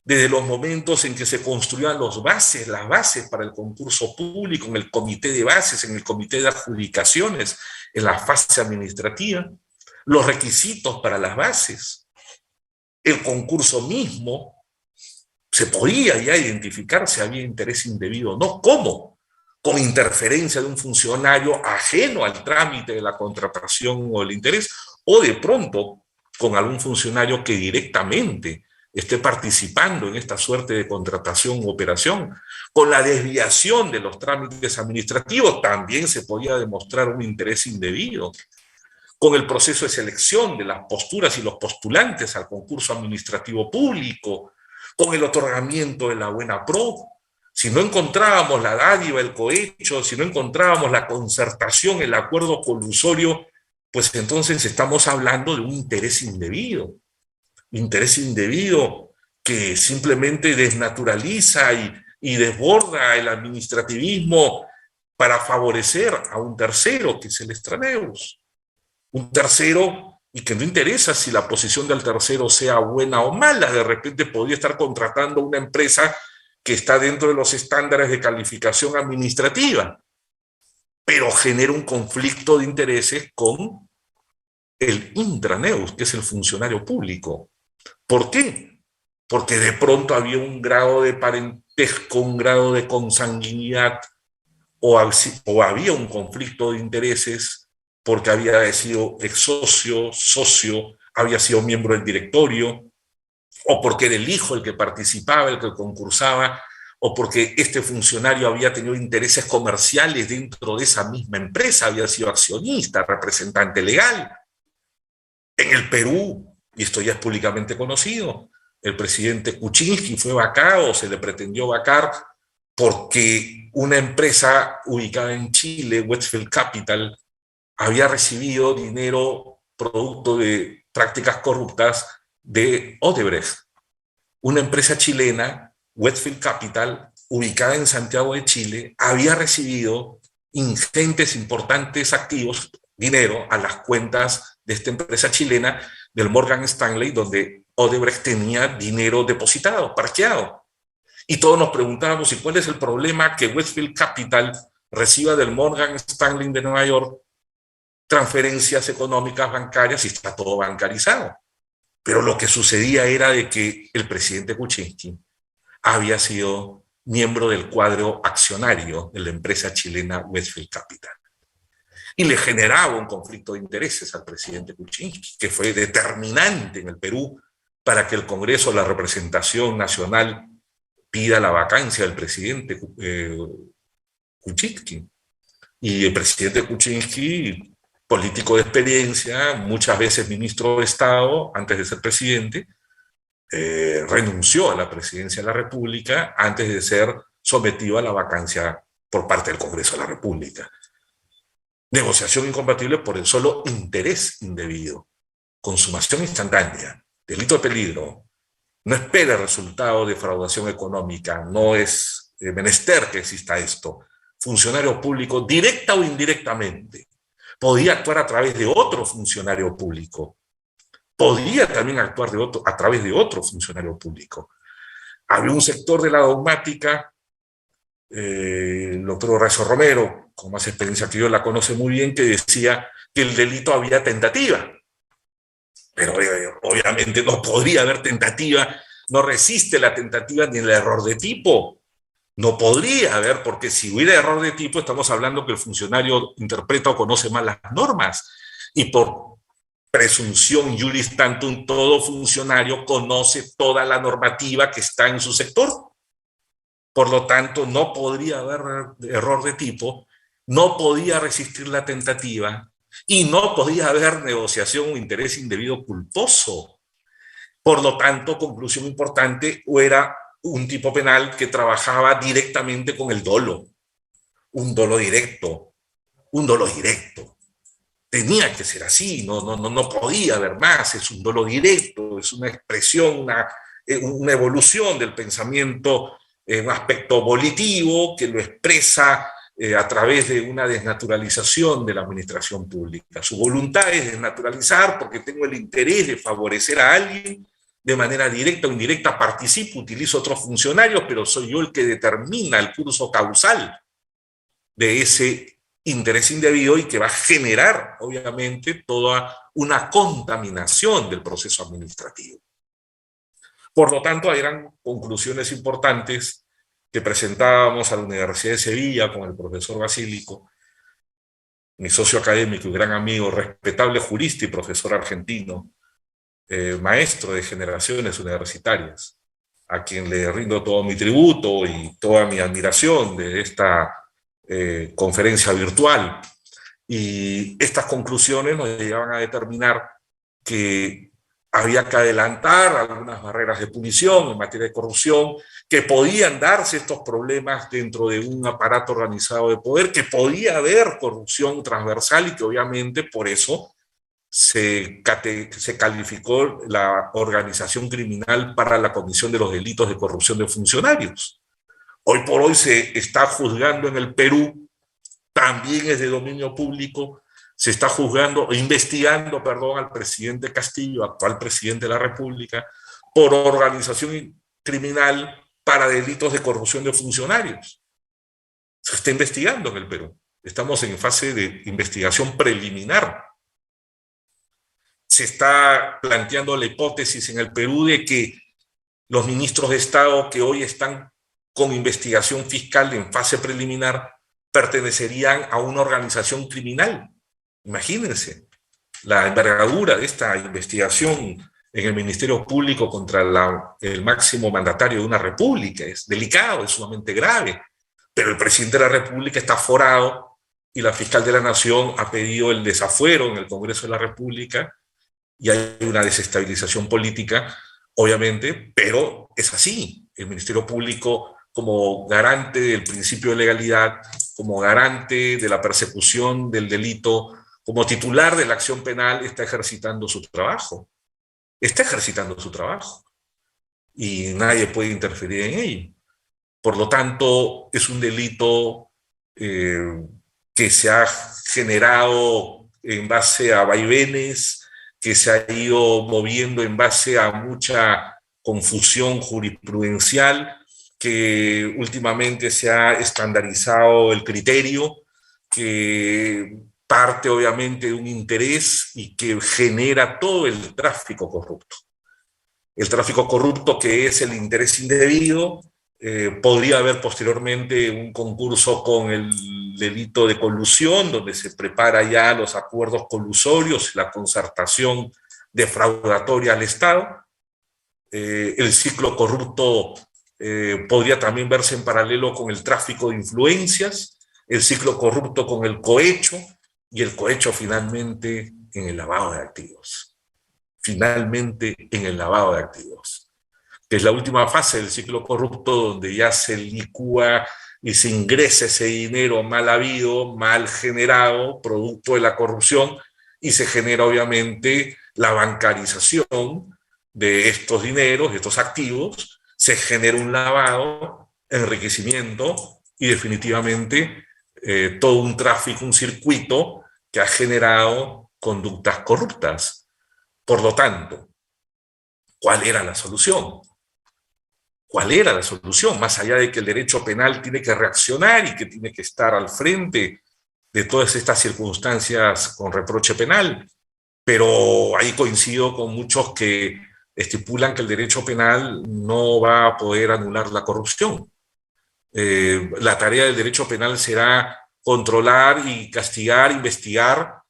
Speaker 3: desde los momentos en que se construían las bases para el concurso público, en el comité de bases, en el comité de adjudicaciones, en la fase administrativa, los requisitos para las bases, el concurso mismo. Se podía ya identificar si había interés indebido o no. ¿Cómo? Con interferencia de un funcionario ajeno al trámite de la contratación o el interés, o de pronto con algún funcionario que directamente esté participando en esta suerte de contratación u operación. Con la desviación de los trámites administrativos también se podía demostrar un interés indebido. Con el proceso de selección de las posturas y los postulantes al concurso administrativo público, con el otorgamiento de la buena pro, si no encontrábamos la dádiva, el cohecho, si no encontrábamos la concertación, el acuerdo colusorio, pues entonces estamos hablando de un interés indebido que simplemente desnaturaliza y desborda el administrativismo para favorecer a un tercero, que es el extraneus. Un tercero, y que no interesa si la posición del tercero sea buena o mala, de repente podría estar contratando una empresa que está dentro de los estándares de calificación administrativa, pero genera un conflicto de intereses con el intraneus, que es el funcionario público. ¿Por qué? Porque de pronto había un grado de parentesco, un grado de consanguinidad, o había un conflicto de intereses porque había sido ex socio, había sido miembro del directorio, o porque era el hijo el que participaba, el que concursaba, o porque este funcionario había tenido intereses comerciales dentro de esa misma empresa, había sido accionista, representante legal. En el Perú, y esto ya es públicamente conocido, el presidente Kuczynski fue vacado, se le pretendió vacar, porque una empresa ubicada en Chile, Westfield Capital, había recibido dinero producto de prácticas corruptas de Odebrecht. Una empresa chilena, Westfield Capital, ubicada en Santiago de Chile, había recibido ingentes, importantes activos, dinero, a las cuentas de esta empresa chilena, del Morgan Stanley, donde Odebrecht tenía dinero depositado, parqueado. Y todos nos preguntábamos, ¿y cuál es el problema que Westfield Capital reciba del Morgan Stanley de Nueva York transferencias económicas bancarias y está todo bancarizado? Pero lo que sucedía era de que el presidente Kuczynski había sido miembro del cuadro accionario de la empresa chilena Westfield Capital. Y le generaba un conflicto de intereses al presidente Kuczynski, que fue determinante en el Perú para que el Congreso, la representación nacional, pida la vacancia del presidente Kuczynski. Y el presidente Kuczynski, político de experiencia, muchas veces ministro de Estado, antes de ser presidente, renunció a la presidencia de la República antes de ser sometido a la vacancia por parte del Congreso de la República. Negociación incompatible por el solo interés indebido. Consumación instantánea, delito de peligro. No espera resultado de defraudación económica, no es menester que exista esto. Funcionario público, directa o indirectamente, podía actuar a través de otro funcionario público. Podía también actuar a través de otro funcionario público. Había un sector de la dogmática, el doctor Horacio Romero, con más experiencia que yo, la conoce muy bien, que decía que el delito había tentativa. Pero obviamente no podría haber tentativa, no resiste la tentativa ni el error de tipo. No podría haber, porque si hubiera error de tipo, estamos hablando que el funcionario interpreta o conoce mal las normas. Y por presunción juris tantum, todo funcionario conoce toda la normativa que está en su sector. Por lo tanto, no podría haber error de tipo, no podía resistir la tentativa y no podía haber negociación o interés indebido culposo. Por lo tanto, conclusión importante, era un tipo penal que trabajaba directamente con el dolo, un dolo directo, un dolo directo. Tenía que ser así, no podía haber más, es un dolo directo, es una expresión, una evolución del pensamiento, un aspecto volitivo que lo expresa a través de una desnaturalización de la administración pública. Su voluntad es desnaturalizar porque tengo el interés de favorecer a alguien de manera directa o indirecta, participo, utilizo otros funcionarios, pero soy yo el que determina el curso causal de ese interés indebido y que va a generar, obviamente, toda una contaminación del proceso administrativo. Por lo tanto, eran conclusiones importantes que presentábamos a la Universidad de Sevilla con el profesor Basílico, mi socio académico y gran amigo, respetable jurista y profesor argentino, maestro de generaciones universitarias, a quien le rindo todo mi tributo y toda mi admiración de esta conferencia virtual. Y estas conclusiones nos llevan a determinar que había que adelantar algunas barreras de punición en materia de corrupción, que podían darse estos problemas dentro de un aparato organizado de poder, que podía haber corrupción transversal y que obviamente por eso se calificó la organización criminal para la comisión de los delitos de corrupción de funcionarios. Hoy por hoy se está juzgando en el Perú, también es de dominio público, se está investigando, al presidente Castillo, actual presidente de la República, por organización criminal para delitos de corrupción de funcionarios. Se está investigando en el Perú. Estamos en fase de investigación preliminar. Se está planteando la hipótesis en el Perú de que los ministros de Estado que hoy están con investigación fiscal en fase preliminar pertenecerían a una organización criminal. Imagínense la envergadura de esta investigación en el Ministerio Público contra el máximo mandatario de una república. Es delicado, es sumamente grave, pero el presidente de la República está aforado y la fiscal de la Nación ha pedido el desafuero en el Congreso de la República y hay una desestabilización política, obviamente, pero es así. El Ministerio Público, como garante del principio de legalidad, como garante de la persecución del delito, como titular de la acción penal, está ejercitando su trabajo. Está ejercitando su trabajo. Y nadie puede interferir en ello. Por lo tanto, es un delito que se ha generado en base a vaivenes, que se ha ido moviendo en base a mucha confusión jurisprudencial, que últimamente se ha estandarizado el criterio, que parte obviamente de un interés y que genera todo el tráfico corrupto. El tráfico corrupto, que es el interés indebido, podría haber posteriormente un concurso con el delito de colusión, donde se prepara ya los acuerdos colusorios, la concertación defraudatoria al Estado. El ciclo corrupto podría también verse en paralelo con el tráfico de influencias, el ciclo corrupto con el cohecho, y el cohecho finalmente en el lavado de activos. Finalmente en el lavado de activos, que es la última fase del ciclo corrupto, donde ya se licúa y se ingresa ese dinero mal habido, mal generado, producto de la corrupción, y se genera obviamente la bancarización de estos dineros, de estos activos, se genera un lavado, enriquecimiento y definitivamente todo un tráfico, un circuito que ha generado conductas corruptas. Por lo tanto, ¿cuál era la solución? ¿Cuál era la solución? Más allá de que el derecho penal tiene que reaccionar y que tiene que estar al frente de todas estas circunstancias con reproche penal, pero ahí coincido con muchos que estipulan que el derecho penal no va a poder anular la corrupción. La tarea del derecho penal será controlar y castigar, investigar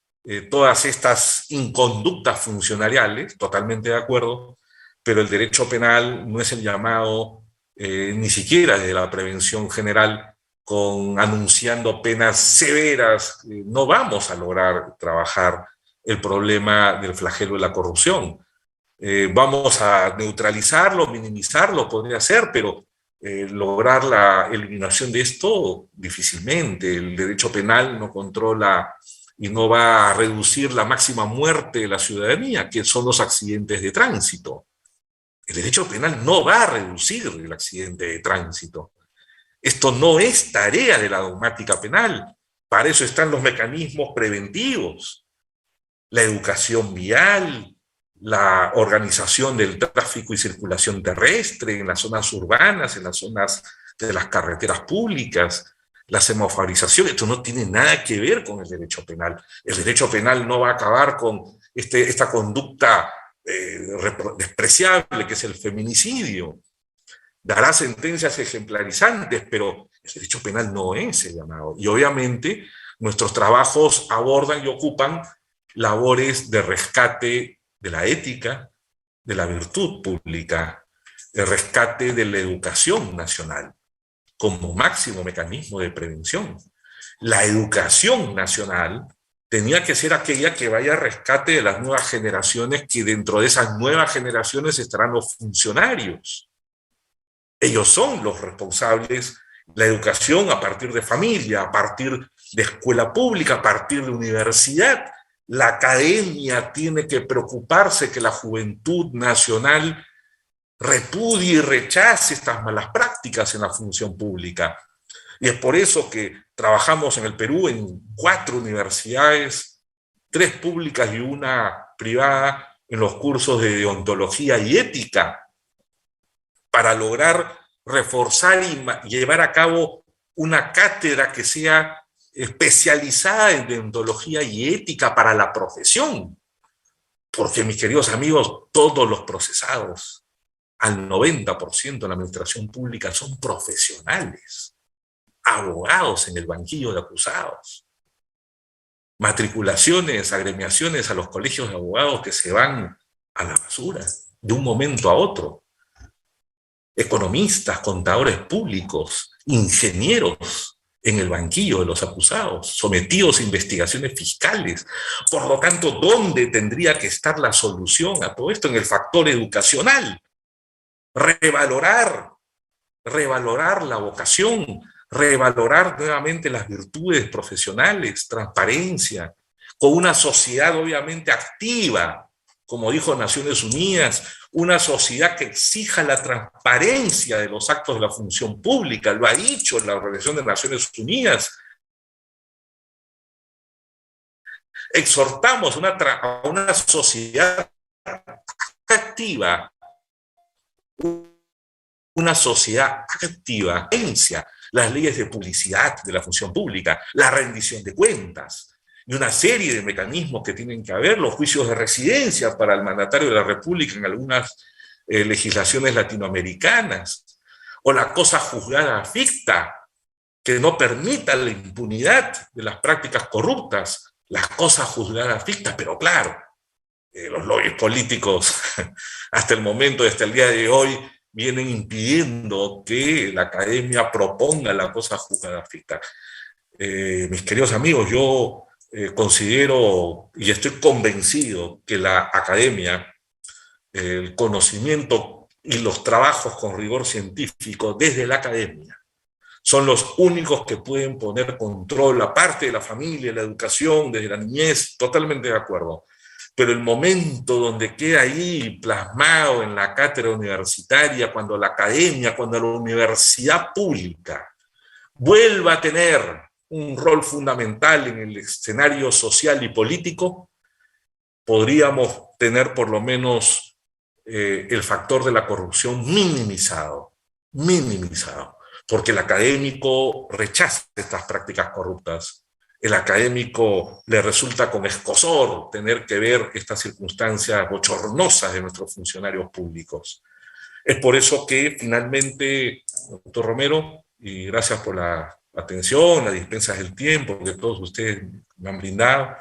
Speaker 3: todas estas inconductas funcionariales, totalmente de acuerdo, pero el derecho penal no es el llamado, ni siquiera de la prevención general, anunciando penas severas. No vamos a lograr trabajar el problema del flagelo de la corrupción. Vamos a neutralizarlo, minimizarlo, podría ser, pero lograr la eliminación de esto difícilmente. El derecho penal no controla y no va a reducir la máxima muerte de la ciudadanía, que son los accidentes de tránsito. El derecho penal no va a reducir el accidente de tránsito. Esto no es tarea de la dogmática penal. Para eso están los mecanismos preventivos, la educación vial, la organización del tráfico y circulación terrestre en las zonas urbanas, en las zonas de las carreteras públicas, la semaforización. Esto no tiene nada que ver con el derecho penal. El derecho penal no va a acabar con esta conducta despreciable que es el feminicidio. Dará sentencias ejemplarizantes, pero el derecho penal no es el llamado. Y obviamente nuestros trabajos abordan y ocupan labores de rescate de la ética, de la virtud pública, de rescate de la educación nacional como máximo mecanismo de prevención. La educación nacional tenía que ser aquella que vaya a rescate de las nuevas generaciones, que dentro de esas nuevas generaciones estarán los funcionarios. Ellos son los responsables, la educación a partir de familia, a partir de escuela pública, a partir de universidad. La academia tiene que preocuparse que la juventud nacional repudie y rechace estas malas prácticas en la función pública. Y es por eso que trabajamos en el Perú en 4 universidades, 3 públicas y 1 privada, en los cursos de deontología y ética, para lograr reforzar y llevar a cabo una cátedra que sea especializada en deontología y ética para la profesión. Porque, mis queridos amigos, todos los procesados, al 90% de la administración pública, son profesionales, abogados en el banquillo de acusados, matriculaciones, agremiaciones a los colegios de abogados que se van a la basura de un momento a otro, economistas, contadores públicos, ingenieros en el banquillo de los acusados, sometidos a investigaciones fiscales. Por lo tanto, ¿dónde tendría que estar la solución a todo esto? En el factor educacional. Revalorar la vocación, revalorar nuevamente las virtudes profesionales, transparencia, con una sociedad obviamente activa, como dijo Naciones Unidas, una sociedad que exija la transparencia de los actos de la función pública, lo ha dicho la Organización de Naciones Unidas. Exhortamos a una sociedad activa, las leyes de publicidad de la función pública, la rendición de cuentas, y una serie de mecanismos que tienen que haber, los juicios de residencia para el mandatario de la República en algunas legislaciones latinoamericanas, o la cosa juzgada ficta, que no permita la impunidad de las prácticas corruptas, las cosas juzgadas fictas, pero claro, los lobbies políticos hasta el momento, hasta el día de hoy, vienen impidiendo que la academia proponga la cosa juzgada ficta. Mis queridos amigos, yo considero y estoy convencido que la academia, el conocimiento y los trabajos con rigor científico desde la academia son los únicos que pueden poner control, aparte de la familia, la educación, desde la niñez, totalmente de acuerdo. Pero el momento donde queda ahí plasmado en la cátedra universitaria, cuando la academia, cuando la universidad pública vuelva a tener un rol fundamental en el escenario social y político, podríamos tener por lo menos el factor de la corrupción minimizado, porque el académico rechaza estas prácticas corruptas. El académico le resulta con escozor tener que ver estas circunstancias bochornosas de nuestros funcionarios públicos. Es por eso que finalmente, doctor Romero, y gracias por la atención, las dispensas del tiempo que todos ustedes me han brindado,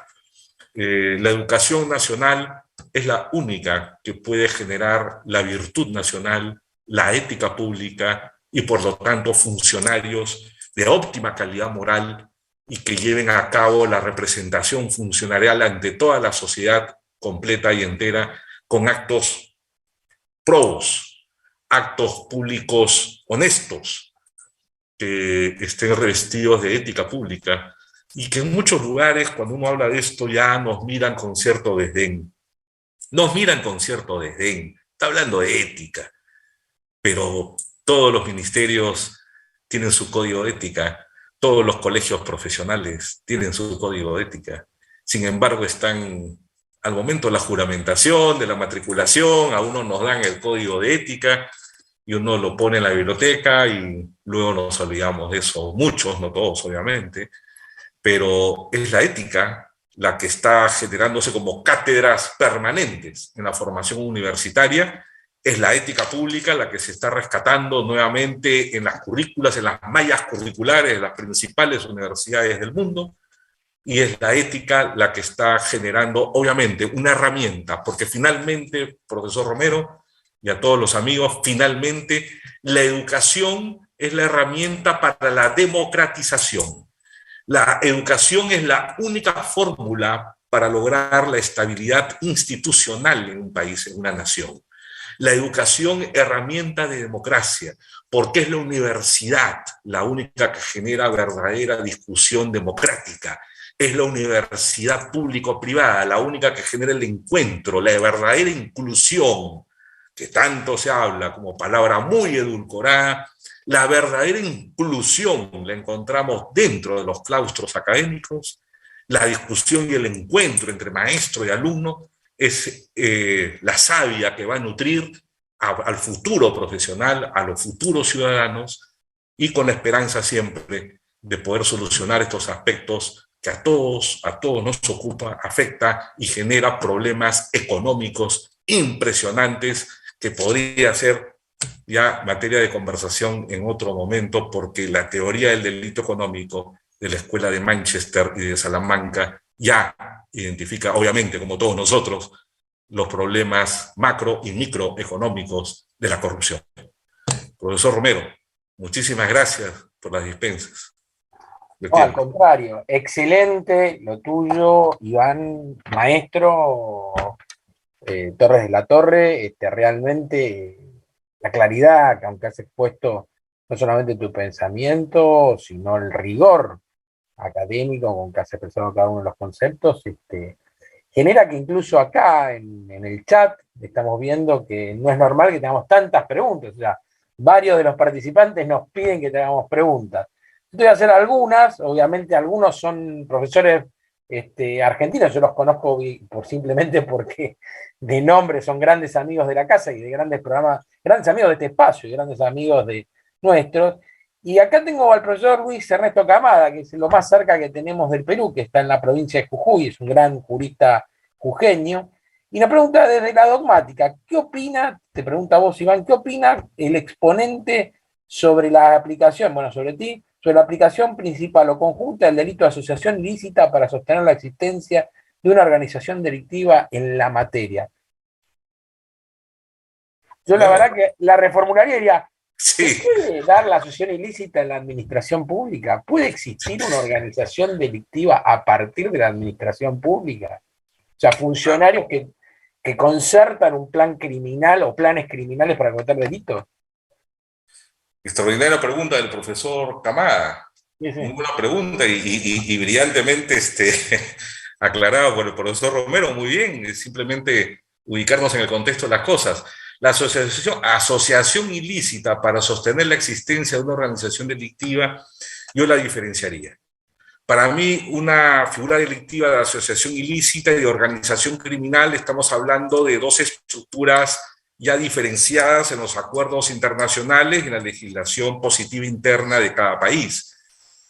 Speaker 3: la educación nacional es la única que puede generar la virtud nacional, la ética pública y por lo tanto funcionarios de óptima calidad moral y que lleven a cabo la representación funcionarial ante toda la sociedad completa y entera con actos probos, actos públicos honestos, que estén revestidos de ética pública y que en muchos lugares cuando uno habla de esto ya nos miran con cierto desdén. Está hablando de ética, pero todos los ministerios tienen su código de ética. Todos los colegios profesionales tienen su código de ética. Sin embargo, están al momento de la juramentación, de la matriculación, a uno nos dan el código de ética y uno lo pone en la biblioteca y luego nos olvidamos de eso. Muchos, no todos obviamente, pero es la ética la que está generándose como cátedras permanentes en la formación universitaria. Es la ética pública la que se está rescatando nuevamente en las currículas, en las mallas curriculares de las principales universidades del mundo, y es la ética la que está generando, obviamente, una herramienta, porque finalmente, profesor Romero, y a todos los amigos, finalmente, la educación es la herramienta para la democratización. La educación es la única fórmula para lograr la estabilidad institucional en un país, en una nación. La educación, herramienta de democracia, porque es la universidad la única que genera verdadera discusión democrática. Es la universidad público-privada la única que genera el encuentro, la verdadera inclusión, que tanto se habla como palabra muy edulcorada. La verdadera inclusión la encontramos dentro de los claustros académicos. La discusión y el encuentro entre maestro y alumno es la savia que va a nutrir al futuro profesional, a los futuros ciudadanos, y con la esperanza siempre de poder solucionar estos aspectos que a todos nos ocupa, afecta y genera problemas económicos impresionantes que podría ser ya materia de conversación en otro momento, porque la teoría del delito económico de la Escuela de Manchester y de Salamanca ya identifica, obviamente, como todos nosotros, los problemas macro y microeconómicos de la corrupción. Profesor Romero, muchísimas gracias por las dispensas.
Speaker 1: No, al contrario, excelente lo tuyo, Iván, maestro Torres de la Torre, realmente la claridad, aunque has expuesto no solamente tu pensamiento, sino el rigor académico con que has expresado cada uno de los conceptos, genera que incluso acá en el chat estamos viendo que no es normal que tengamos tantas preguntas. O sea, varios de los participantes nos piden que tengamos preguntas. Yo te voy a hacer algunas, obviamente algunos son profesores argentinos, yo los conozco simplemente porque de nombre son grandes amigos de la casa y de grandes programas, grandes amigos de este espacio y grandes amigos de nuestros. Y acá tengo al profesor Luis Ernesto Camada, que es lo más cerca que tenemos del Perú, que está en la provincia de Jujuy, es un gran jurista jujeño, y nos pregunta desde la dogmática, ¿qué opina, te pregunta vos Iván, qué opina el exponente sobre la aplicación, bueno, sobre ti, sobre la aplicación principal o conjunta del delito de asociación ilícita para sostener la existencia de una organización delictiva en la materia? Yo la verdad que la reformularía y diría,
Speaker 3: sí.
Speaker 1: ¿se puede dar la asociación ilícita en la administración pública? ¿Puede existir una organización delictiva a partir de la administración pública? O sea, funcionarios que concertan un plan criminal o planes criminales para cometer delitos.
Speaker 3: Extraordinaria pregunta del profesor Camada. Sí, sí. Muy buena pregunta y brillantemente aclarado por el profesor Romero. Muy bien, es simplemente ubicarnos en el contexto de las cosas. La asociación ilícita para sostener la existencia de una organización delictiva, yo la diferenciaría. Para mí, una figura delictiva de asociación ilícita y de organización criminal, estamos hablando de dos estructuras ya diferenciadas en los acuerdos internacionales y en la legislación positiva interna de cada país.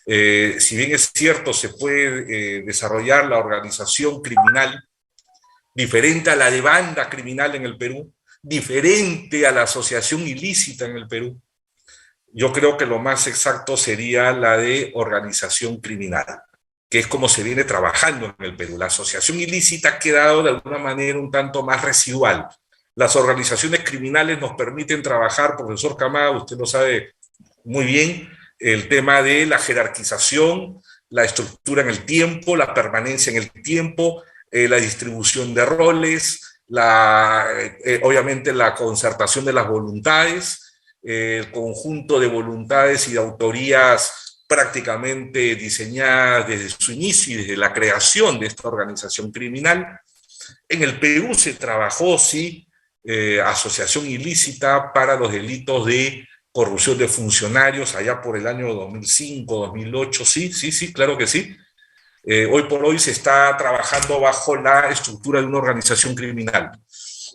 Speaker 3: Si bien es cierto, se puede desarrollar la organización criminal diferente a la de banda criminal en el Perú, diferente a la asociación ilícita en el Perú, yo creo que lo más exacto sería la de organización criminal, que es como se viene trabajando en el Perú. La asociación ilícita ha quedado de alguna manera un tanto más residual. Las organizaciones criminales nos permiten trabajar, profesor Camada, usted lo sabe muy bien, el tema de la jerarquización, la estructura en el tiempo, la permanencia en el tiempo, la distribución de roles, obviamente la concertación de las voluntades, el conjunto de voluntades y de autorías prácticamente diseñadas desde su inicio y desde la creación de esta organización criminal. En el Perú se trabajó, sí, asociación ilícita para los delitos de corrupción de funcionarios allá por el año 2005, 2008, sí, claro que sí. Hoy por hoy se está trabajando bajo la estructura de una organización criminal.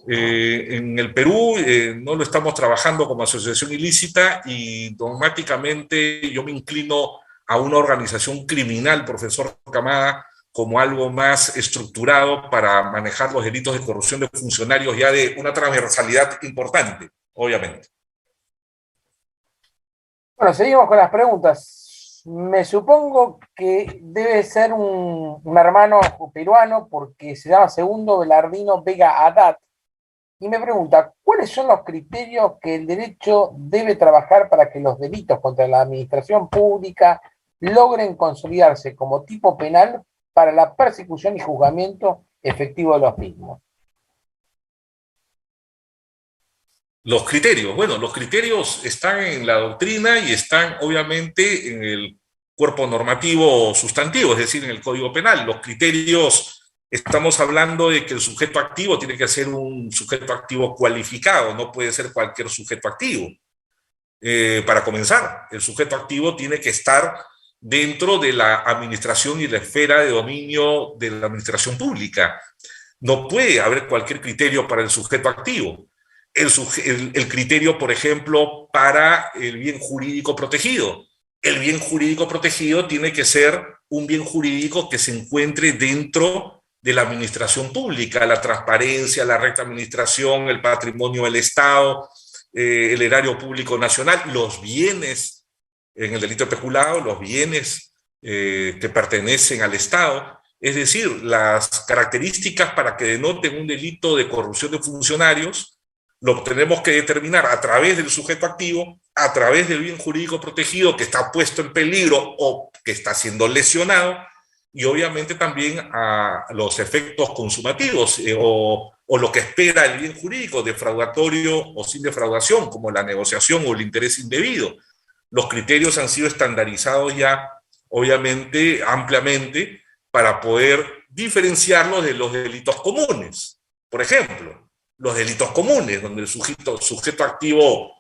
Speaker 3: En el Perú no lo estamos trabajando como asociación ilícita y dogmáticamente yo me inclino a una organización criminal, profesor Camada, como algo más estructurado para manejar los delitos de corrupción de funcionarios ya de una transversalidad importante, obviamente.
Speaker 1: Bueno, seguimos con las preguntas. Me supongo que debe ser un hermano peruano porque se llama Segundo Belardino Vega Haddad. Y me pregunta, ¿cuáles son los criterios que el derecho debe trabajar para que los delitos contra la administración pública, logren consolidarse como tipo penal para la persecución y juzgamiento efectivo de los mismos.
Speaker 3: Los criterios, bueno, los criterios están en la doctrina y están obviamente en el cuerpo normativo sustantivo, es decir, en el Código Penal. Los criterios, estamos hablando de que el sujeto activo tiene que ser un sujeto activo cualificado, no puede ser cualquier sujeto activo. Para comenzar, el sujeto activo tiene que estar dentro de la administración y la esfera de dominio de la administración pública. No puede haber cualquier criterio para el sujeto activo. El criterio, por ejemplo, para el bien jurídico protegido. El bien jurídico protegido tiene que ser un bien jurídico que se encuentre dentro de la administración pública, la transparencia, la recta administración, el patrimonio del Estado, el erario público nacional, los bienes, en el delito de peculado, los bienes que pertenecen al Estado, es decir, las características para que denoten un delito de corrupción de funcionarios, lo tenemos que determinar a través del sujeto activo, a través del bien jurídico protegido que está puesto en peligro o que está siendo lesionado, y obviamente también a los efectos consumativos o lo que espera el bien jurídico, defraudatorio o sin defraudación, como la negociación o el interés indebido. Los criterios han sido estandarizados ya, obviamente, ampliamente, para poder diferenciarlos de los delitos comunes. Por ejemplo, los delitos comunes, donde el sujeto activo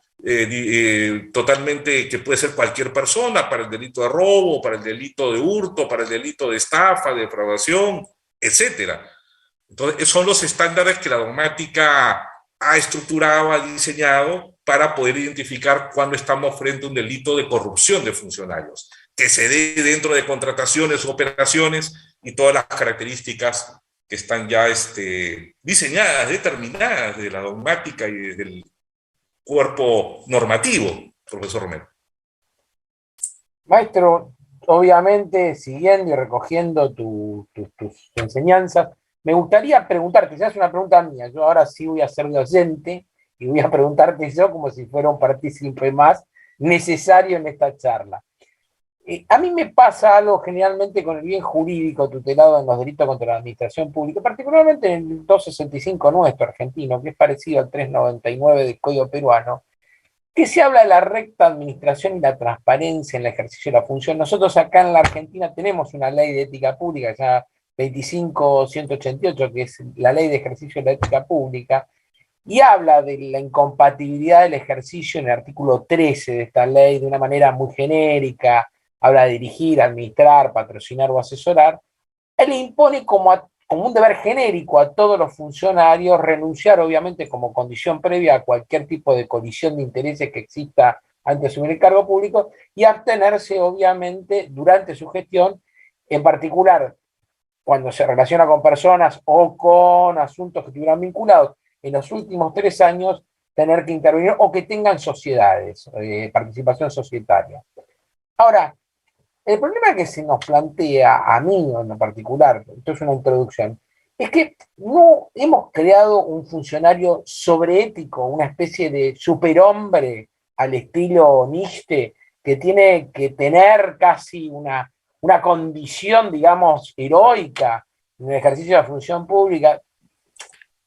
Speaker 3: totalmente, que puede ser cualquier persona, para el delito de robo, para el delito de hurto, para el delito de estafa, de defraudación, etcétera. Entonces, son los estándares que la dogmática ha estructurado, ha diseñado para poder identificar cuando estamos frente a un delito de corrupción de funcionarios, que se dé dentro de contrataciones o operaciones y todas las características que están ya diseñadas, determinadas de la dogmática y del cuerpo normativo, profesor Romero.
Speaker 1: Maestro, obviamente, siguiendo y recogiendo tus enseñanzas, me gustaría preguntarte, ya es una pregunta mía, yo ahora sí voy a ser de oyente y voy a preguntarte yo como si fuera un partícipe más necesario en esta charla. A mí me pasa algo generalmente con el bien jurídico tutelado en los delitos contra la administración pública, particularmente en el 265 nuestro argentino, que es parecido al 399 del Código Peruano, que se habla de la recta administración y la transparencia en el ejercicio de la función. Nosotros acá en la Argentina tenemos una ley de ética pública, ya 25.188, que es la ley de ejercicio de la ética pública, y habla de la incompatibilidad del ejercicio en el artículo 13 de esta ley de una manera muy genérica, habla de dirigir, administrar, patrocinar o asesorar. Él le impone como un deber genérico a todos los funcionarios renunciar, obviamente, como condición previa a cualquier tipo de colisión de intereses que exista antes de asumir el cargo público y abstenerse, obviamente, durante su gestión, en particular cuando se relaciona con personas o con asuntos que estuvieran vinculados en los últimos 3 años, tener que intervenir o que tengan sociedades, participación societaria. Ahora, el problema que se nos plantea, a mí en particular, esto es una introducción, es que no hemos creado un funcionario sobreético, una especie de superhombre al estilo Nietzsche, que tiene que tener casi una condición, digamos, heroica en el ejercicio de la función pública,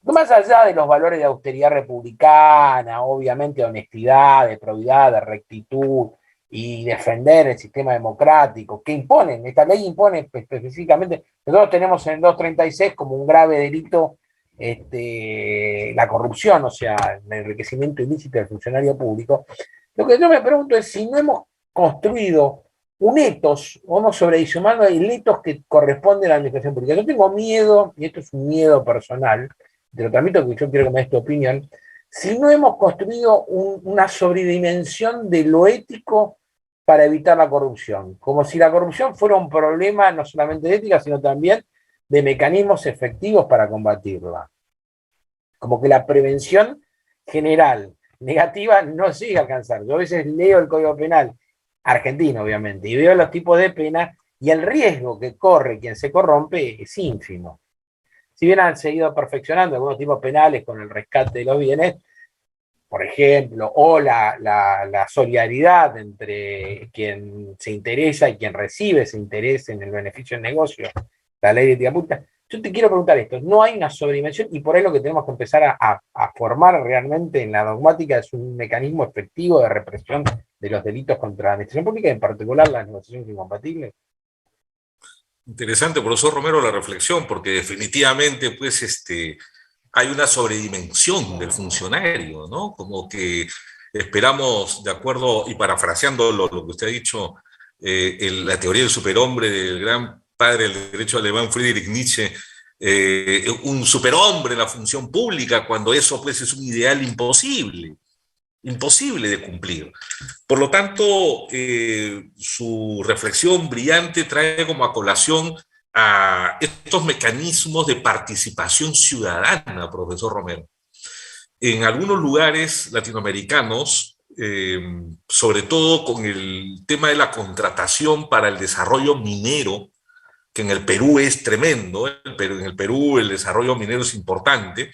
Speaker 1: más allá de los valores de austeridad republicana, obviamente de honestidad, de probidad, de rectitud, y defender el sistema democrático, que imponen, esta ley impone específicamente, nosotros tenemos en el 236 como un grave delito la corrupción, o sea, el enriquecimiento ilícito del funcionario público. Lo que yo me pregunto es si no hemos construido un etos, vamos sobredimensionando el etos que corresponde a la administración pública. Yo tengo miedo, y esto es un miedo personal, te lo transmito que yo quiero que me des tu opinión, si no hemos construido una sobredimensión de lo ético para evitar la corrupción, como si la corrupción fuera un problema no solamente de ética, sino también de mecanismos efectivos para combatirla. Como que la prevención general negativa no sigue a alcanzar. Yo a veces leo el Código Penal argentino, obviamente, y veo los tipos de pena y el riesgo que corre quien se corrompe es ínfimo. Si bien han seguido perfeccionando algunos tipos penales con el rescate de los bienes, por ejemplo, o la solidaridad entre quien se interesa y quien recibe ese interés en el beneficio del negocio, la ley de ética pública. Yo te quiero preguntar esto, ¿no hay una sobredimensión? Y por ahí lo que tenemos que empezar a formar realmente en la dogmática es un mecanismo efectivo de represión de los delitos contra la administración pública, en particular las negociaciones incompatibles.
Speaker 3: Interesante, profesor Romero, la reflexión, porque definitivamente, pues, hay una sobredimensión del funcionario, ¿no? Como que esperamos, de acuerdo, y parafraseando lo que usted ha dicho, la teoría del superhombre del gran padre del derecho alemán Friedrich Nietzsche, un superhombre en la función pública, cuando eso pues es un ideal imposible de cumplir. Por lo tanto, su reflexión brillante trae como a colación a estos mecanismos de participación ciudadana, profesor Romero. En algunos lugares latinoamericanos, sobre todo con el tema de la contratación para el desarrollo minero, que en el Perú es tremendo, pero en el Perú el desarrollo minero es importante.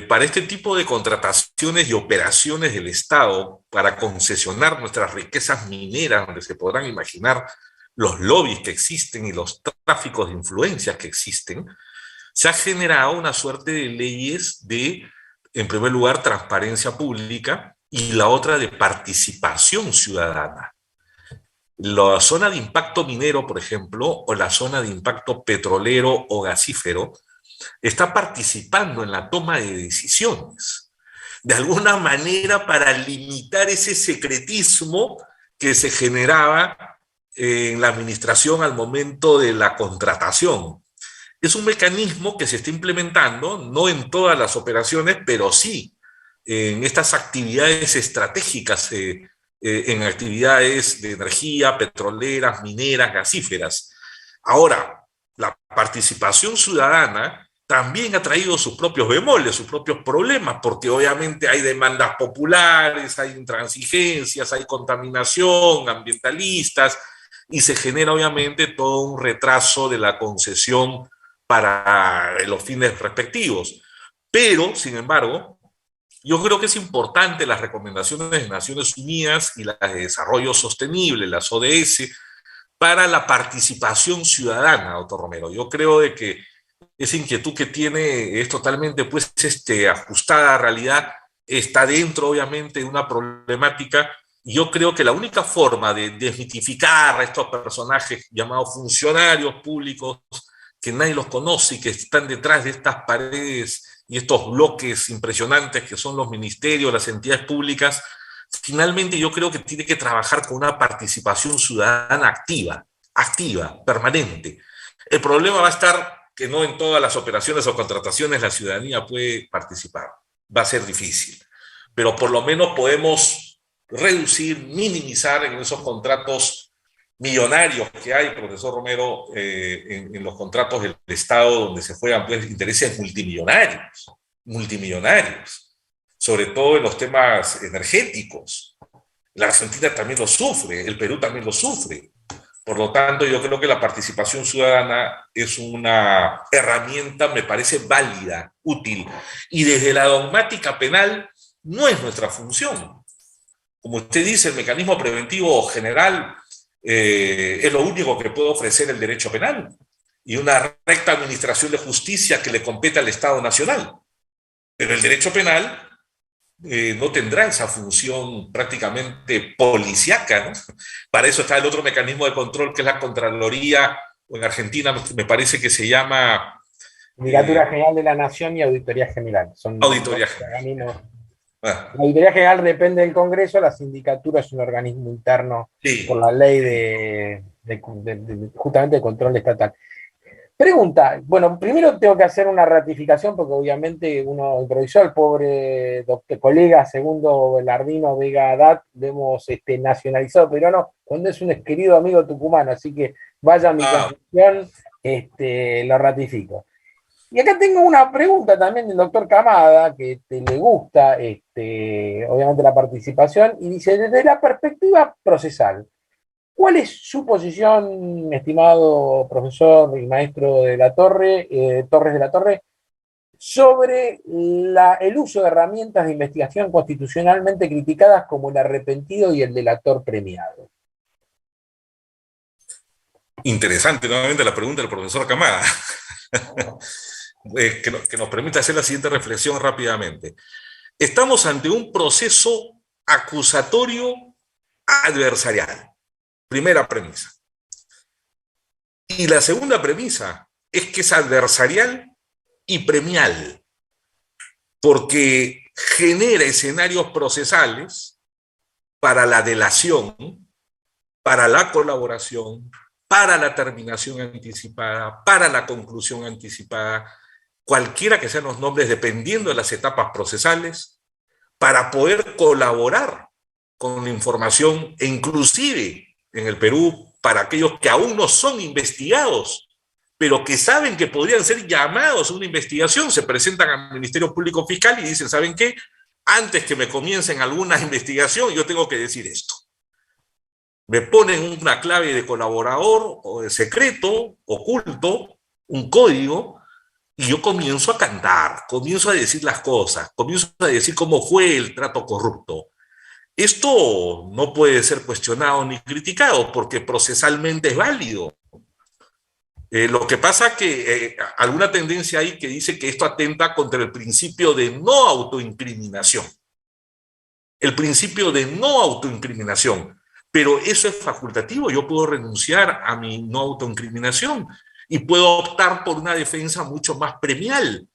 Speaker 3: Para este tipo de contrataciones y operaciones del Estado para concesionar nuestras riquezas mineras, donde se podrán imaginar los lobbies que existen y los tráficos de influencias que existen, se ha generado una suerte de leyes de, en primer lugar, transparencia pública y la otra de participación ciudadana. La zona de impacto minero, por ejemplo, o la zona de impacto petrolero o gasífero, está participando en la toma de decisiones, de alguna manera para limitar ese secretismo que se generaba en la administración al momento de la contratación. Es un mecanismo que se está implementando, no en todas las operaciones, pero sí en estas actividades estratégicas, en actividades de energía, petroleras, mineras, gasíferas. Ahora, la participación ciudadana también ha traído sus propios bemoles, sus propios problemas, porque obviamente hay demandas populares, hay intransigencias, hay contaminación, ambientalistas, y se genera obviamente todo un retraso de la concesión para los fines respectivos. Pero, sin embargo, yo creo que es importante las recomendaciones de Naciones Unidas y las de Desarrollo Sostenible, las ODS, para la participación ciudadana, doctor Romero. Yo creo de que esa inquietud que tiene es totalmente pues, ajustada a realidad, está dentro obviamente de una problemática, y yo creo que la única forma de desmitificar a estos personajes llamados funcionarios públicos, que nadie los conoce y que están detrás de estas paredes y estos bloques impresionantes que son los ministerios, las entidades públicas, finalmente yo creo que tiene que trabajar con una participación ciudadana activa, permanente. El problema va a estar que no en todas las operaciones o contrataciones la ciudadanía puede participar. Va a ser difícil, pero por lo menos podemos reducir, minimizar en esos contratos millonarios que hay, profesor Romero, en los contratos del Estado donde se juegan pues, intereses multimillonarios, sobre todo en los temas energéticos. La Argentina también lo sufre, el Perú también lo sufre. Por lo tanto, yo creo que la participación ciudadana es una herramienta, me parece válida, útil, y desde la dogmática penal no es nuestra función. Como usted dice, el mecanismo preventivo general es lo único que puede ofrecer el derecho penal y una recta administración de justicia que le compete al Estado Nacional. Pero el derecho penal no tendrá esa función prácticamente policíaca, ¿no? Para eso está el otro mecanismo de control que es la Contraloría, o en Argentina me parece que se llama...
Speaker 1: Sindicatura General de la Nación y Auditoría General. Son
Speaker 3: Auditoría General.
Speaker 1: La Auditoría General depende del Congreso, la Sindicatura es un organismo interno sí, por la ley justamente de control estatal. Pregunta, bueno, primero tengo que hacer una ratificación porque obviamente uno improvisó al pobre colega segundo Belardino Vega Haddad, lo hemos nacionalizado, pero no, cuando es un querido amigo tucumano, así que vaya mi confesión, lo ratifico. Y acá tengo una pregunta también del doctor Camada, que le gusta obviamente la participación, y dice, desde la perspectiva procesal, ¿cuál es su posición, estimado profesor y maestro de la Torre, Torres de la Torre, sobre el uso de herramientas de investigación constitucionalmente criticadas como el arrepentido y el delator premiado.
Speaker 3: Interesante nuevamente la pregunta del profesor Camada, que nos permite hacer la siguiente reflexión rápidamente. Estamos ante un proceso acusatorio adversarial. Primera premisa. Y la segunda premisa es que es adversarial y premial, porque genera escenarios procesales para la delación, para la colaboración, para la terminación anticipada, para la conclusión anticipada, cualquiera que sean los nombres, dependiendo de las etapas procesales, para poder colaborar con la información, e inclusive en el Perú, para aquellos que aún no son investigados, pero que saben que podrían ser llamados a una investigación, se presentan al Ministerio Público Fiscal y dicen, ¿saben qué? Antes que me comiencen alguna investigación, yo tengo que decir esto. Me ponen una clave de colaborador o de secreto, oculto, un código, y yo comienzo a cantar, comienzo a decir las cosas, comienzo a decir cómo fue el trato corrupto. Esto no puede ser cuestionado ni criticado porque procesalmente es válido. Lo que pasa que alguna tendencia hay que dice que esto atenta contra el principio de no autoincriminación. El principio de no autoincriminación. Pero eso es facultativo. Yo puedo renunciar a mi no autoincriminación y puedo optar por una defensa mucho más premial.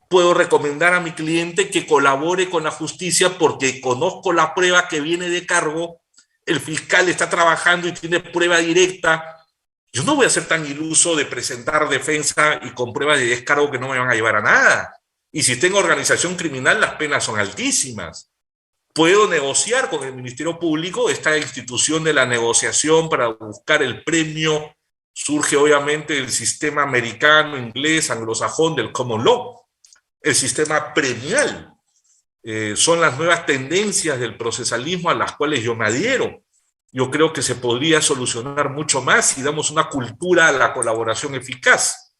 Speaker 3: Puedo recomendar a mi cliente que colabore con la justicia porque conozco la prueba que viene de cargo, el fiscal está trabajando y tiene prueba directa. Yo no voy a ser tan iluso de presentar defensa y con pruebas de descargo que no me van a llevar a nada. Y si tengo organización criminal, las penas son altísimas. Puedo negociar con el Ministerio Público, esta institución de la negociación para buscar el premio. Surge obviamente del sistema americano, inglés, anglosajón, del common law. El sistema premial. Son las nuevas tendencias del procesalismo a las cuales yo me adhiero. Yo creo que se podría solucionar mucho más si damos una cultura a la colaboración eficaz.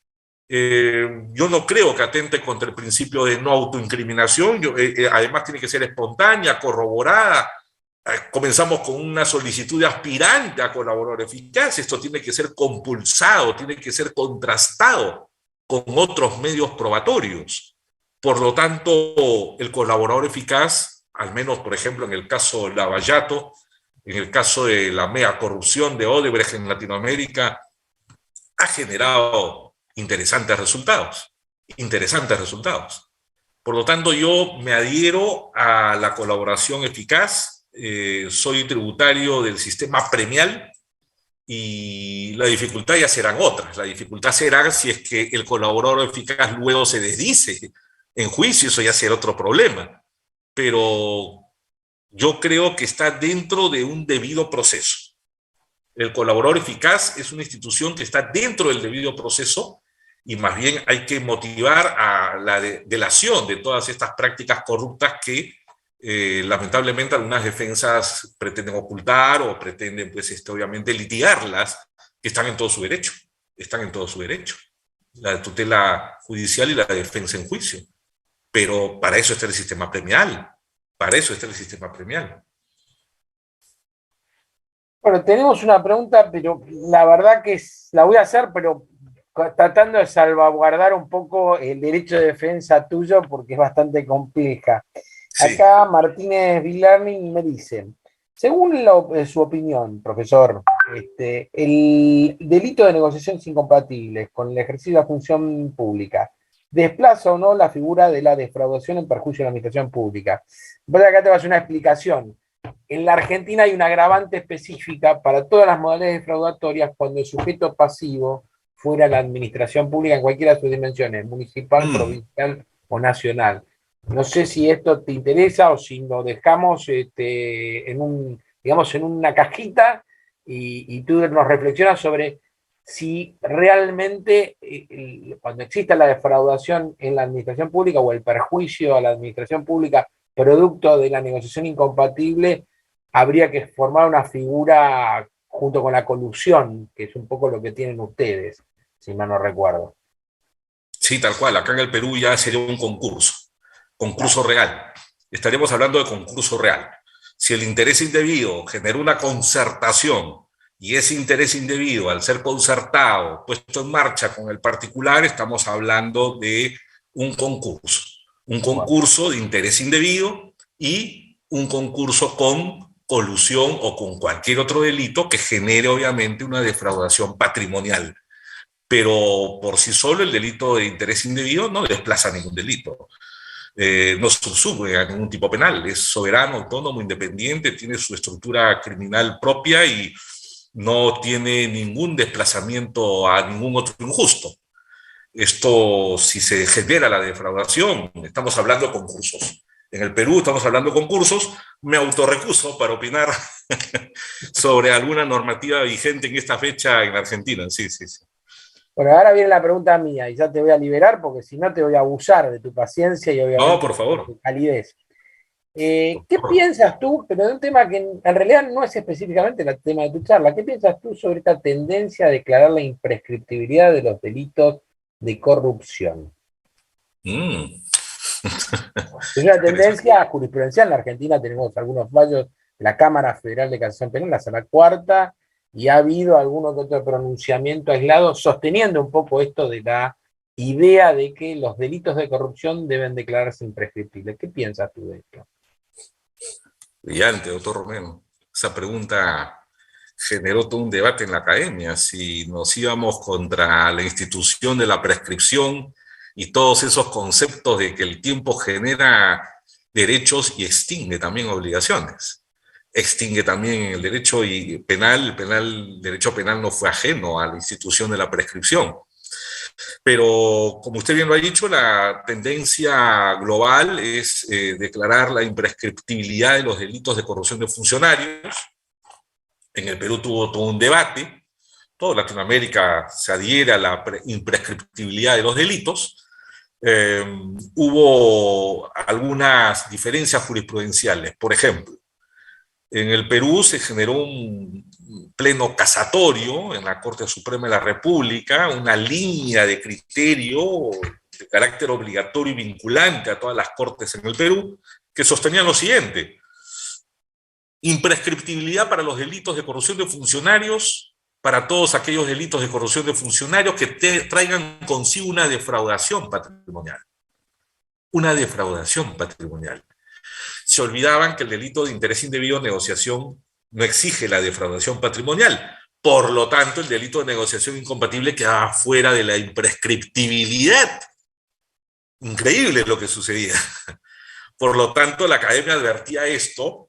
Speaker 3: Yo no creo que atente contra el principio de no autoincriminación. Además tiene que ser espontánea, corroborada. Comenzamos con una solicitud de aspirante a colaborador eficaz. Esto tiene que ser compulsado, tiene que ser contrastado con otros medios probatorios. Por lo tanto, el colaborador eficaz, al menos por ejemplo en el caso de Lavallato, en el caso de la mega corrupción de Odebrecht en Latinoamérica, ha generado interesantes resultados. Interesantes resultados. Por lo tanto, yo me adhiero a la colaboración eficaz, soy tributario del sistema premial y la dificultad ya serán otras. La dificultad será si es que el colaborador eficaz luego se desdice en juicio, eso ya será otro problema. Pero yo creo que está dentro de un debido proceso. El colaborador eficaz es una institución que está dentro del debido proceso y más bien hay que motivar a la delación de todas estas prácticas corruptas que lamentablemente algunas defensas pretenden ocultar o pretenden, pues, obviamente litigarlas, que están en todo su derecho. Están en todo su derecho. La tutela judicial y la defensa en juicio. Pero para eso está el sistema premial. Para eso está el sistema premial.
Speaker 1: Bueno, tenemos una pregunta, pero la verdad que la voy a hacer, pero tratando de salvaguardar un poco el derecho de defensa tuyo, porque es bastante compleja.
Speaker 3: Sí.
Speaker 1: Acá Martínez Villarni me dice, según su opinión, profesor, el delito de negociaciones incompatibles con el ejercicio de la función pública, ¿desplaza o no la figura de la defraudación en perjuicio de la administración pública? Pero acá te vas a hacer una explicación. En la Argentina hay una agravante específica para todas las modalidades defraudatorias cuando el sujeto pasivo fuera la administración pública en cualquiera de sus dimensiones, municipal, provincial o nacional. No sé si esto te interesa o si lo dejamos digamos, en una cajita y tú nos reflexionas sobre si realmente cuando exista la defraudación en la administración pública o el perjuicio a la administración pública producto de la negociación incompatible, habría que formar una figura junto con la colusión, que es un poco lo que tienen ustedes, si mal no recuerdo.
Speaker 3: Sí, tal cual. Acá en el Perú ya sería un concurso real. Estaríamos hablando de concurso real. Si el interés indebido genera una concertación y ese interés indebido, al ser concertado, puesto en marcha con el particular, estamos hablando de un concurso de interés indebido y un concurso con colusión o con cualquier otro delito que genere obviamente una defraudación patrimonial. Pero por sí solo el delito de interés indebido no desplaza ningún delito. No subsume a ningún tipo penal, es soberano, autónomo, independiente, tiene su estructura criminal propia y no tiene ningún desplazamiento a ningún otro injusto. Esto, si se genera la defraudación, estamos hablando de concursos. En el Perú estamos hablando de concursos, me autorrecuso para opinar sobre alguna normativa vigente en esta fecha en Argentina. Sí, sí, sí.
Speaker 1: Bueno, ahora viene la pregunta mía y ya te voy a liberar porque si no te voy a abusar de tu paciencia y obviamente
Speaker 3: No, por favor.
Speaker 1: de tu calidez. ¿Qué piensas tú, pero de un tema que en realidad no es específicamente el tema de tu charla, qué piensas tú sobre esta tendencia a declarar la imprescriptibilidad de los delitos de corrupción? Es una tendencia jurisprudencial. En la Argentina tenemos algunos fallos de la Cámara Federal de Casación Penal, la Sala Cuarta, y ha habido algunos otros pronunciamientos aislados sosteniendo un poco esto de la idea de que los delitos de corrupción deben declararse imprescriptibles. ¿Qué piensas tú de esto?
Speaker 3: Brillante, doctor Romero. Esa pregunta generó todo un debate en la academia, si nos íbamos contra la institución de la prescripción y todos esos conceptos de que el tiempo genera derechos y extingue también obligaciones. Extingue también el derecho penal, el derecho penal no fue ajeno a la institución de la prescripción. Pero, como usted bien lo ha dicho, la tendencia global es declarar la imprescriptibilidad de los delitos de corrupción de funcionarios. En el Perú tuvo todo un debate. Toda Latinoamérica se adhiere a la imprescriptibilidad de los delitos. Hubo algunas diferencias jurisprudenciales. Por ejemplo, en el Perú se generó un pleno casatorio en la Corte Suprema de la República, una línea de criterio de carácter obligatorio y vinculante a todas las cortes en el Perú, que sostenía lo siguiente: imprescriptibilidad para los delitos de corrupción de funcionarios, para todos aquellos delitos de corrupción de funcionarios que traigan consigo una defraudación patrimonial. Una defraudación patrimonial. Se olvidaban que el delito de interés indebido de negociación no exige la defraudación patrimonial. Por lo tanto, el delito de negociación incompatible quedaba fuera de la imprescriptibilidad. Increíble lo que sucedía. Por lo tanto, la academia advertía esto,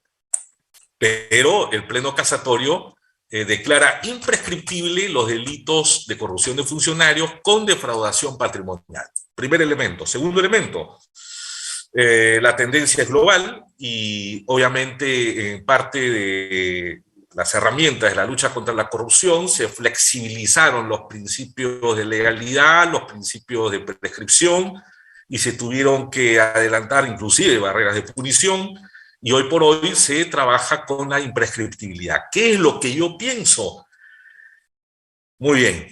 Speaker 3: pero el pleno casatorio declara imprescriptible los delitos de corrupción de funcionarios con defraudación patrimonial. Primer elemento. Segundo elemento, la tendencia es global y obviamente en parte de las herramientas de la lucha contra la corrupción se flexibilizaron los principios de legalidad, los principios de prescripción y se tuvieron que adelantar inclusive barreras de punición y hoy por hoy se trabaja con la imprescriptibilidad. ¿Qué es lo que yo pienso? Muy bien,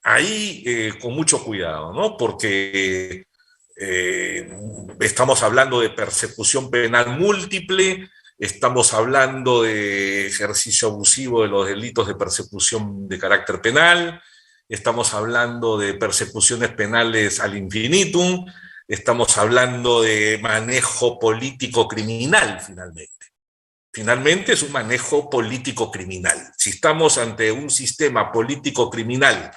Speaker 3: ahí con mucho cuidado, ¿no? Porque estamos hablando de persecución penal múltiple, estamos hablando de ejercicio abusivo de los delitos de persecución de carácter penal, estamos hablando de persecuciones penales ad infinitum, estamos hablando de manejo político criminal finalmente. Finalmente es un manejo político criminal. Si estamos ante un sistema político criminal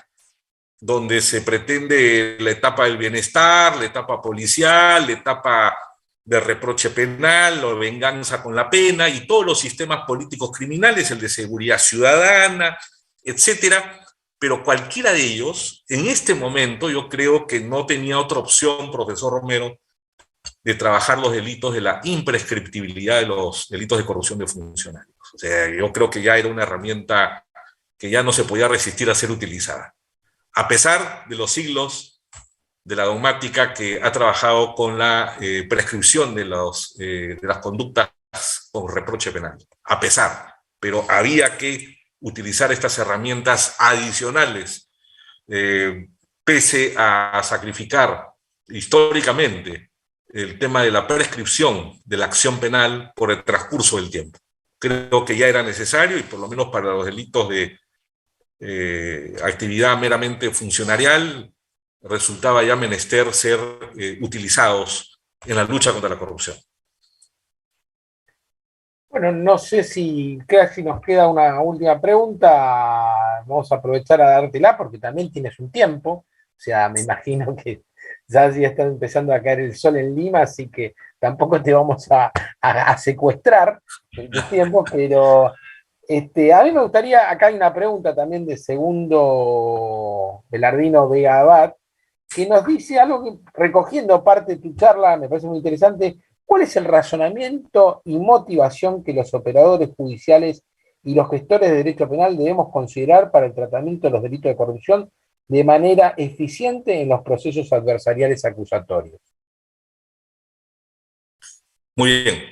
Speaker 3: donde se pretende la etapa del bienestar, la etapa policial, la etapa de reproche penal, o venganza con la pena, y todos los sistemas políticos criminales, el de seguridad ciudadana, etcétera, pero cualquiera de ellos, en este momento, yo creo que no tenía otra opción, profesor Romero, de trabajar los delitos de la imprescriptibilidad de los delitos de corrupción de funcionarios. O sea, yo creo que ya era una herramienta que ya no se podía resistir a ser utilizada, a pesar de los siglos de la dogmática que ha trabajado con la prescripción de las conductas con reproche penal. A pesar, pero había que utilizar estas herramientas adicionales pese a sacrificar históricamente el tema de la prescripción de la acción penal por el transcurso del tiempo. Creo que ya era necesario, y por lo menos para los delitos de actividad meramente funcionarial, resultaba ya menester ser utilizados en la lucha contra la corrupción.
Speaker 1: Bueno, no sé si casi nos queda una última pregunta. Vamos a aprovechar a dártela porque también tienes un tiempo. O sea, me imagino que ya está empezando a caer el sol en Lima, así que tampoco te vamos a secuestrar en tus tiempos, pero a mí me gustaría, acá hay una pregunta también de Segundo Belardino Vega Abad, que nos dice algo que, recogiendo parte de tu charla, me parece muy interesante. ¿Cuál es el razonamiento y motivación que los operadores judiciales y los gestores de derecho penal debemos considerar para el tratamiento de los delitos de corrupción de manera eficiente en los procesos adversariales acusatorios?
Speaker 3: Muy bien.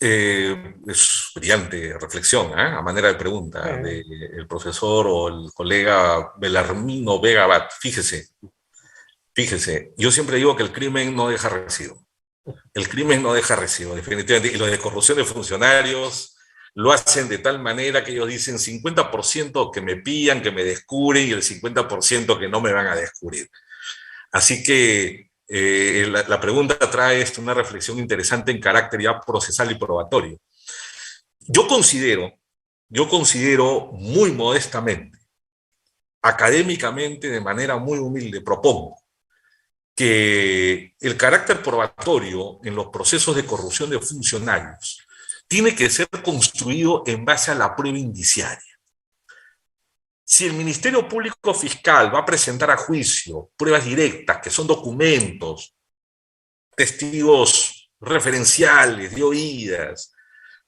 Speaker 3: Es brillante reflexión, a manera de pregunta, del profesor o el colega Belarmino Vega Abad. Fíjese, yo siempre digo que el crimen no deja residuo. El crimen no deja residuo, definitivamente. Y los de corrupción de funcionarios lo hacen de tal manera que ellos dicen 50% que me pillan, que me descubren, y el 50% que no me van a descubrir. Así que la pregunta trae una reflexión interesante en carácter ya procesal y probatorio. Yo considero muy modestamente, académicamente, de manera muy humilde, propongo que el carácter probatorio en los procesos de corrupción de funcionarios tiene que ser construido en base a la prueba indiciaria. Si el Ministerio Público Fiscal va a presentar a juicio pruebas directas, que son documentos, testigos referenciales de oídas,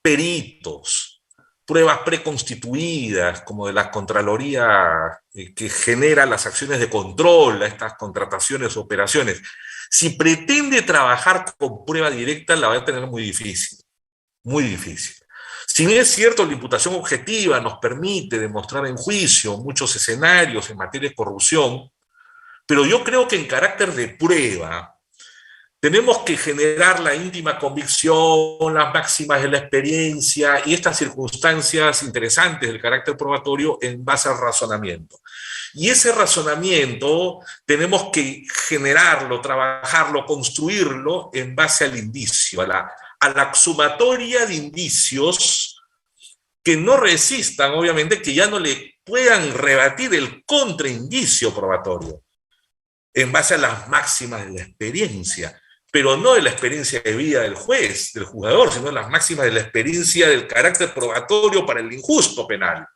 Speaker 3: peritos, pruebas preconstituidas, como de la Contraloría que genera las acciones de control a estas contrataciones o operaciones, si pretende trabajar con prueba directa, la va a tener muy difícil, muy difícil. Si bien es cierto, la imputación objetiva nos permite demostrar en juicio muchos escenarios en materia de corrupción, pero yo creo que en carácter de prueba tenemos que generar la íntima convicción, las máximas de la experiencia y estas circunstancias interesantes del carácter probatorio en base al razonamiento. Y ese razonamiento tenemos que generarlo, trabajarlo, construirlo en base al indicio, a la sumatoria de indicios que no resistan, obviamente, que ya no le puedan rebatir el contraindicio probatorio, en base a las máximas de la experiencia, pero no de la experiencia de vida del juez, del juzgador, sino de las máximas de la experiencia del carácter probatorio para el injusto penal.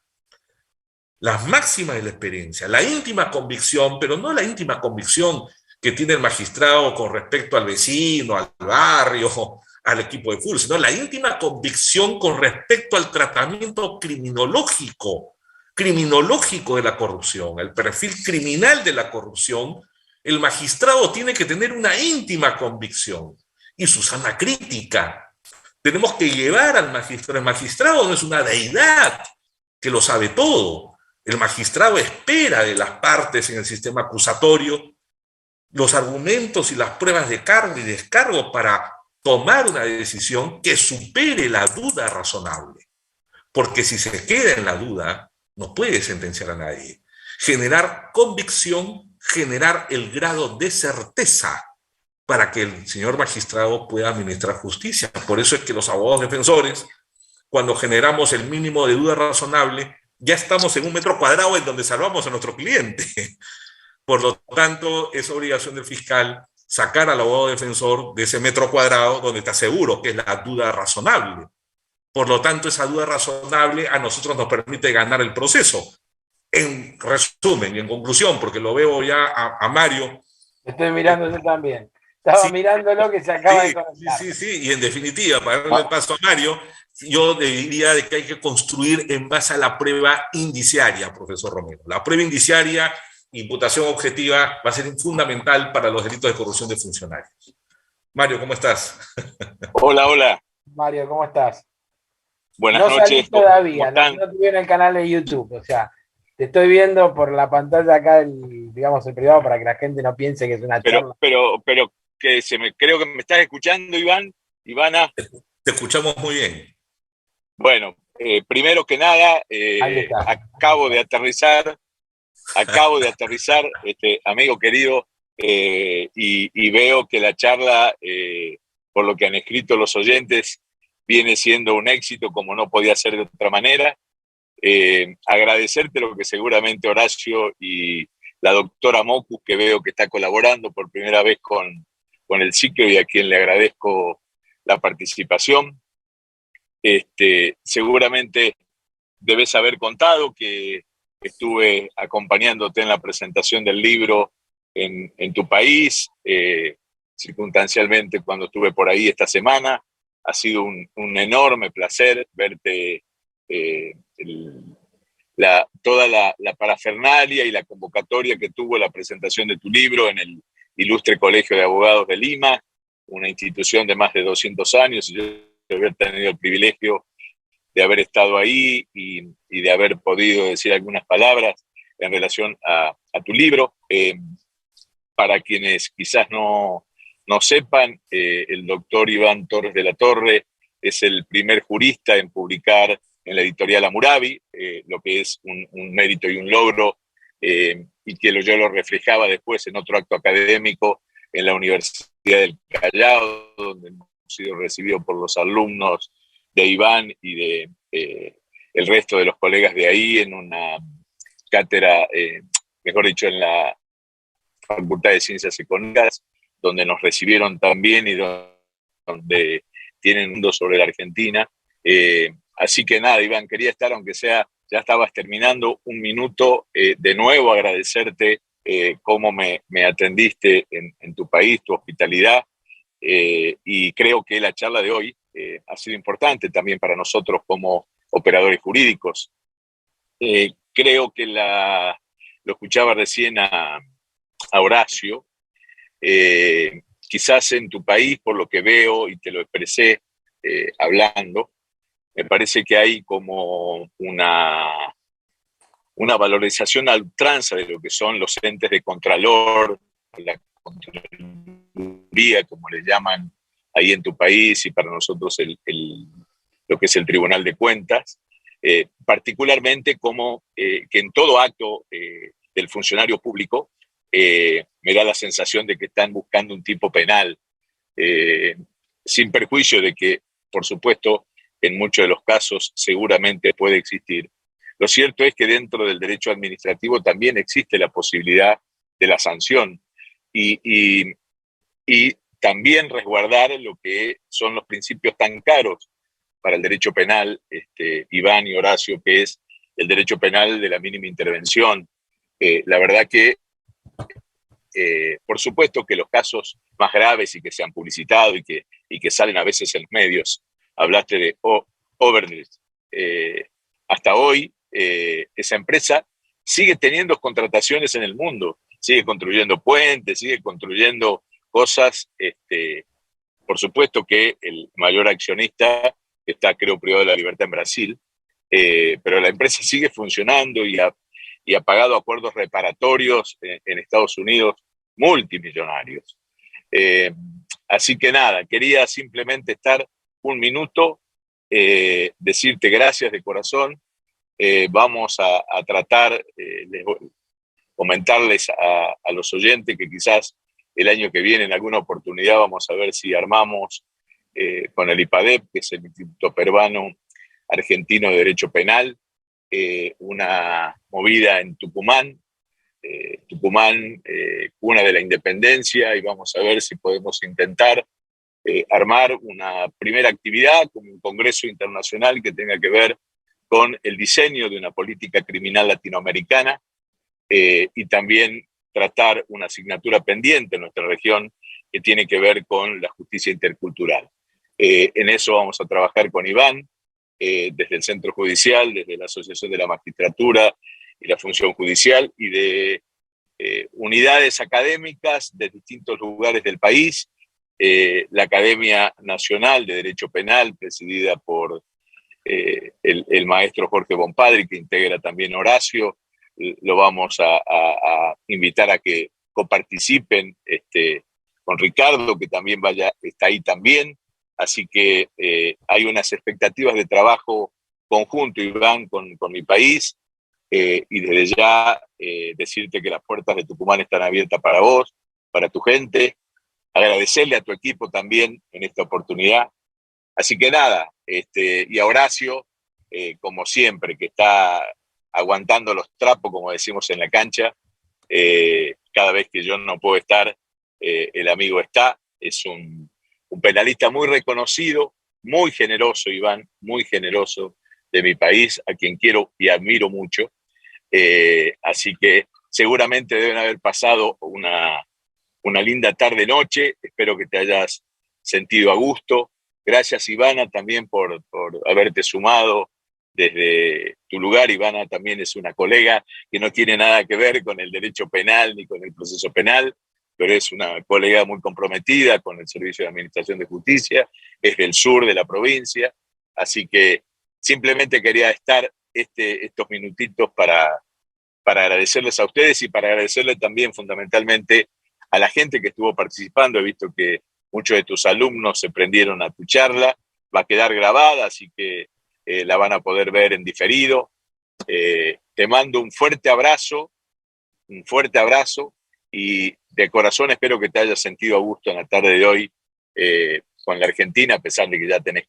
Speaker 3: Las máximas de la experiencia, la íntima convicción, pero no la íntima convicción que tiene el magistrado con respecto al vecino, al barrio, al equipo de fútbol, sino la íntima convicción con respecto al tratamiento criminológico de la corrupción, el perfil criminal de la corrupción. El magistrado tiene que tener una íntima convicción y su sana crítica. Tenemos que llevar al magistrado. El magistrado no es una deidad que lo sabe todo. El magistrado espera de las partes en el sistema acusatorio los argumentos y las pruebas de cargo y descargo para tomar una decisión que supere la duda razonable. Porque si se queda en la duda, no puede sentenciar a nadie. Generar convicción, generar el grado de certeza para que el señor magistrado pueda administrar justicia. Por eso es que los abogados defensores, cuando generamos el mínimo de duda razonable, ya estamos en 1 metro cuadrado en donde salvamos a nuestro cliente. Por lo tanto, es obligación del fiscal sacar al abogado defensor de ese metro cuadrado donde está seguro que es la duda razonable. Por lo tanto, esa duda razonable a nosotros nos permite ganar el proceso. En resumen y en conclusión, porque lo veo ya a Mario.
Speaker 1: Estoy mirando yo también. Estaba mirándolo que se acaba de conocer.
Speaker 3: Sí, y en definitiva, para darle el paso a Mario, yo diría de que hay que construir en base a la prueba indiciaria, profesor Romero. La prueba indiciaria, imputación objetiva, va a ser fundamental para los delitos de corrupción de funcionarios. Mario, ¿cómo estás?
Speaker 4: Hola.
Speaker 1: Mario, ¿cómo estás?
Speaker 4: Buenas noches.
Speaker 1: Todavía, no te veo en el canal de YouTube, o sea, Te estoy viendo por la pantalla acá, digamos, el privado, para que la gente no piense que es una charla.
Speaker 4: Pero creo que me estás escuchando, Iván. Ivana.
Speaker 3: Te escuchamos muy bien.
Speaker 4: Bueno, primero que nada, acabo de aterrizar, amigo querido, y veo que la charla, por lo que han escrito los oyentes, viene siendo un éxito como no podía ser de otra manera. Agradecerte lo que seguramente Horacio y la doctora Mocus, que veo que está colaborando por primera vez con el ciclo y a quien le agradezco la participación. Seguramente debes haber contado que estuve acompañándote en la presentación del libro en tu país, circunstancialmente cuando estuve por ahí esta semana. Ha sido un enorme placer verte, toda la parafernalia y la convocatoria que tuvo la presentación de tu libro en el Ilustre Colegio de Abogados de Lima, una institución de más de 200 años, y yo haber tenido el privilegio de haber estado ahí y de haber podido decir algunas palabras en relación a tu libro. Para quienes quizás no sepan, el doctor Iván Torres de la Torre es el primer jurista en publicar en la editorial Hammurabi, lo que es un mérito y un logro, y que yo lo reflejaba después en otro acto académico en la Universidad del Callao, donde hemos sido recibidos por los alumnos de Iván y de el resto de los colegas de ahí en una cátedra, mejor dicho, en la Facultad de Ciencias Económicas, donde nos recibieron también y donde tienen un mundo sobre la Argentina. Así que nada, Iván, quería estar, aunque sea, ya estabas terminando, un minuto, de nuevo agradecerte cómo me atendiste en tu país, tu hospitalidad, y creo que la charla de hoy ha sido importante también para nosotros como operadores jurídicos. Creo que lo escuchaba recién a Horacio, quizás en tu país, por lo que veo y te lo expresé hablando, me parece que hay como una valorización a ultranza de lo que son los entes de contralor, la contraloría, como le llaman ahí en tu país, y para nosotros lo que es el Tribunal de Cuentas, particularmente como que en todo acto del funcionario público me da la sensación de que están buscando un tipo penal, sin perjuicio de que, por supuesto, en muchos de los casos seguramente puede existir. Lo cierto es que dentro del derecho administrativo también existe la posibilidad de la sanción y también resguardar lo que son los principios tan caros para el derecho penal, Iván y Horacio, que es el derecho penal de la mínima intervención. La verdad que, por supuesto que los casos más graves y que se han publicitado y que salen a veces en los medios, hablaste de Overdrift, hasta hoy esa empresa sigue teniendo contrataciones en el mundo, sigue construyendo puentes, sigue construyendo cosas. Por supuesto que el mayor accionista está, creo, privado de la libertad en Brasil, pero la empresa sigue funcionando y ha pagado acuerdos reparatorios en Estados Unidos multimillonarios. Así que nada, quería simplemente estar un minuto, decirte gracias de corazón. Vamos a tratar de comentarles a los oyentes que quizás el año que viene, en alguna oportunidad, vamos a ver si armamos con el IPADEP, que es el Instituto Peruano Argentino de Derecho Penal, una movida en Tucumán, cuna de la independencia, y vamos a ver si podemos intentar armar una primera actividad como un congreso internacional que tenga que ver con el diseño de una política criminal latinoamericana, y también tratar una asignatura pendiente en nuestra región que tiene que ver con la justicia intercultural. En eso vamos a trabajar con Iván, desde el Centro Judicial, desde la Asociación de la Magistratura y la Función Judicial, y de unidades académicas de distintos lugares del país, la Academia Nacional de Derecho Penal, presidida por el maestro Jorge Bompadri, que integra también Horacio, lo vamos a invitar a que coparticipen con Ricardo, que también está ahí también. Así que hay unas expectativas de trabajo conjunto, Iván, con mi país, y desde ya decirte que las puertas de Tucumán están abiertas para vos, para tu gente, agradecerle a tu equipo también en esta oportunidad. Así que nada, y a Horacio, como siempre, que está aguantando los trapos, como decimos en la cancha, cada vez que yo no puedo estar, el amigo está, es un penalista muy reconocido, muy generoso, Iván, muy generoso de mi país, a quien quiero y admiro mucho. Así que seguramente deben haber pasado una linda tarde-noche, espero que te hayas sentido a gusto. Gracias, Ivana, también por haberte sumado desde tu lugar. Ivana también es una colega que no tiene nada que ver con el derecho penal ni con el proceso penal, pero es una colega muy comprometida con el Servicio de Administración de Justicia, es del sur de la provincia, así que simplemente quería estar estos minutitos para agradecerles a ustedes y para agradecerle también fundamentalmente a la gente que estuvo participando. He visto que muchos de tus alumnos se prendieron a tu charla, va a quedar grabada, así que la van a poder ver en diferido. Te mando un fuerte abrazo, y de corazón espero que te hayas sentido a gusto en la tarde de hoy con la Argentina, a pesar de que ya tenés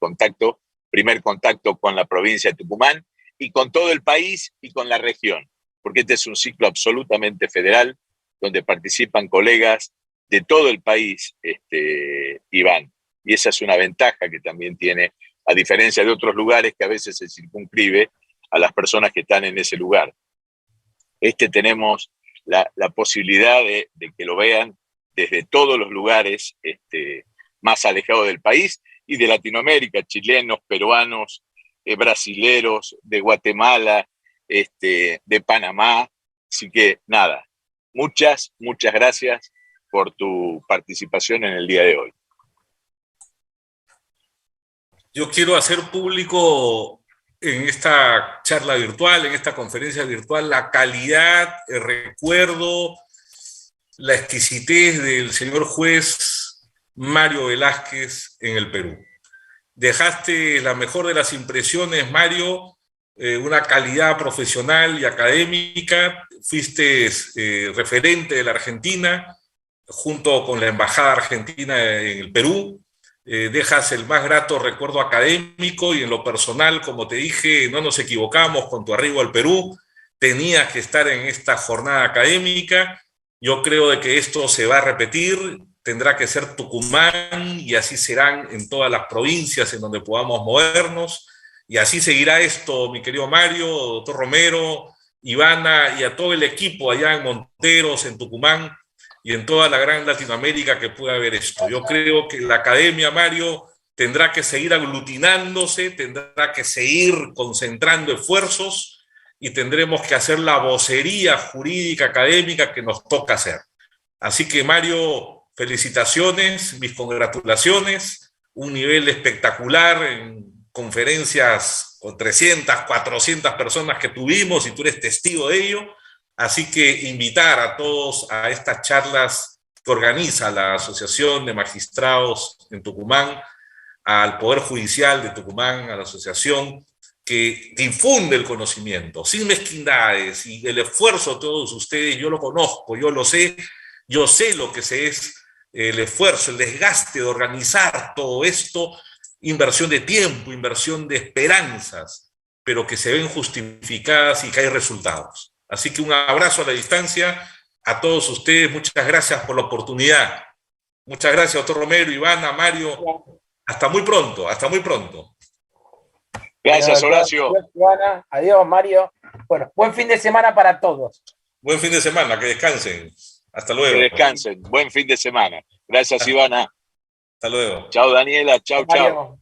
Speaker 4: primer contacto con la provincia de Tucumán y con todo el país y con la región, porque este es un ciclo absolutamente federal donde participan colegas de todo el país, Iván, y esa es una ventaja que también tiene, a diferencia de otros lugares que a veces se circunscribe a las personas que están en ese lugar. Tenemos la posibilidad de que lo vean desde todos los lugares más alejados del país y de Latinoamérica, chilenos, peruanos, brasileros, de Guatemala, de Panamá. Así que nada, muchas gracias por tu participación en el día de hoy.
Speaker 3: Yo quiero hacer público en esta charla virtual, en esta conferencia virtual, la calidad, el recuerdo, la exquisitez del señor juez Mario Velázquez en el Perú. Dejaste la mejor de las impresiones, Mario, una calidad profesional y académica, fuiste referente de la Argentina, junto con la Embajada Argentina en el Perú. Dejas el más grato recuerdo académico y en lo personal, como te dije, no nos equivocamos con tu arribo al Perú, tenías que estar en esta jornada académica. Yo creo de que esto se va a repetir, tendrá que ser Tucumán y así serán en todas las provincias en donde podamos movernos, y así seguirá esto, mi querido Mario, doctor Romero, Ivana y a todo el equipo allá en Monteros, en Tucumán y en toda la gran Latinoamérica que pueda ver esto. Yo creo que la academia, Mario, tendrá que seguir aglutinándose, tendrá que seguir concentrando esfuerzos y tendremos que hacer la vocería jurídica académica que nos toca hacer. Así que, Mario, felicitaciones, mis congratulaciones, un nivel espectacular en conferencias con 300, 400 personas que tuvimos y tú eres testigo de ello. Así que invitar a todos a estas charlas que organiza la Asociación de Magistrados en Tucumán, al Poder Judicial de Tucumán, a la asociación que difunde el conocimiento, sin mezquindades, y el esfuerzo de todos ustedes, yo lo conozco, yo lo sé, yo sé lo que es el esfuerzo, el desgaste de organizar todo esto, inversión de tiempo, inversión de esperanzas, pero que se ven justificadas y que hay resultados. Así que un abrazo a la distancia a todos ustedes. Muchas gracias por la oportunidad. Muchas gracias, doctor Romero, Ivana, Mario. Hasta muy pronto, hasta muy pronto.
Speaker 4: Gracias, Horacio.
Speaker 1: Adiós, Ivana. Adiós, Mario. Bueno, buen fin de semana para todos.
Speaker 3: Buen fin de semana, que descansen. Hasta luego.
Speaker 4: Que descansen. Buen fin de semana. Gracias, Ivana.
Speaker 3: Hasta luego.
Speaker 4: Chao, Daniela. Chao, chao.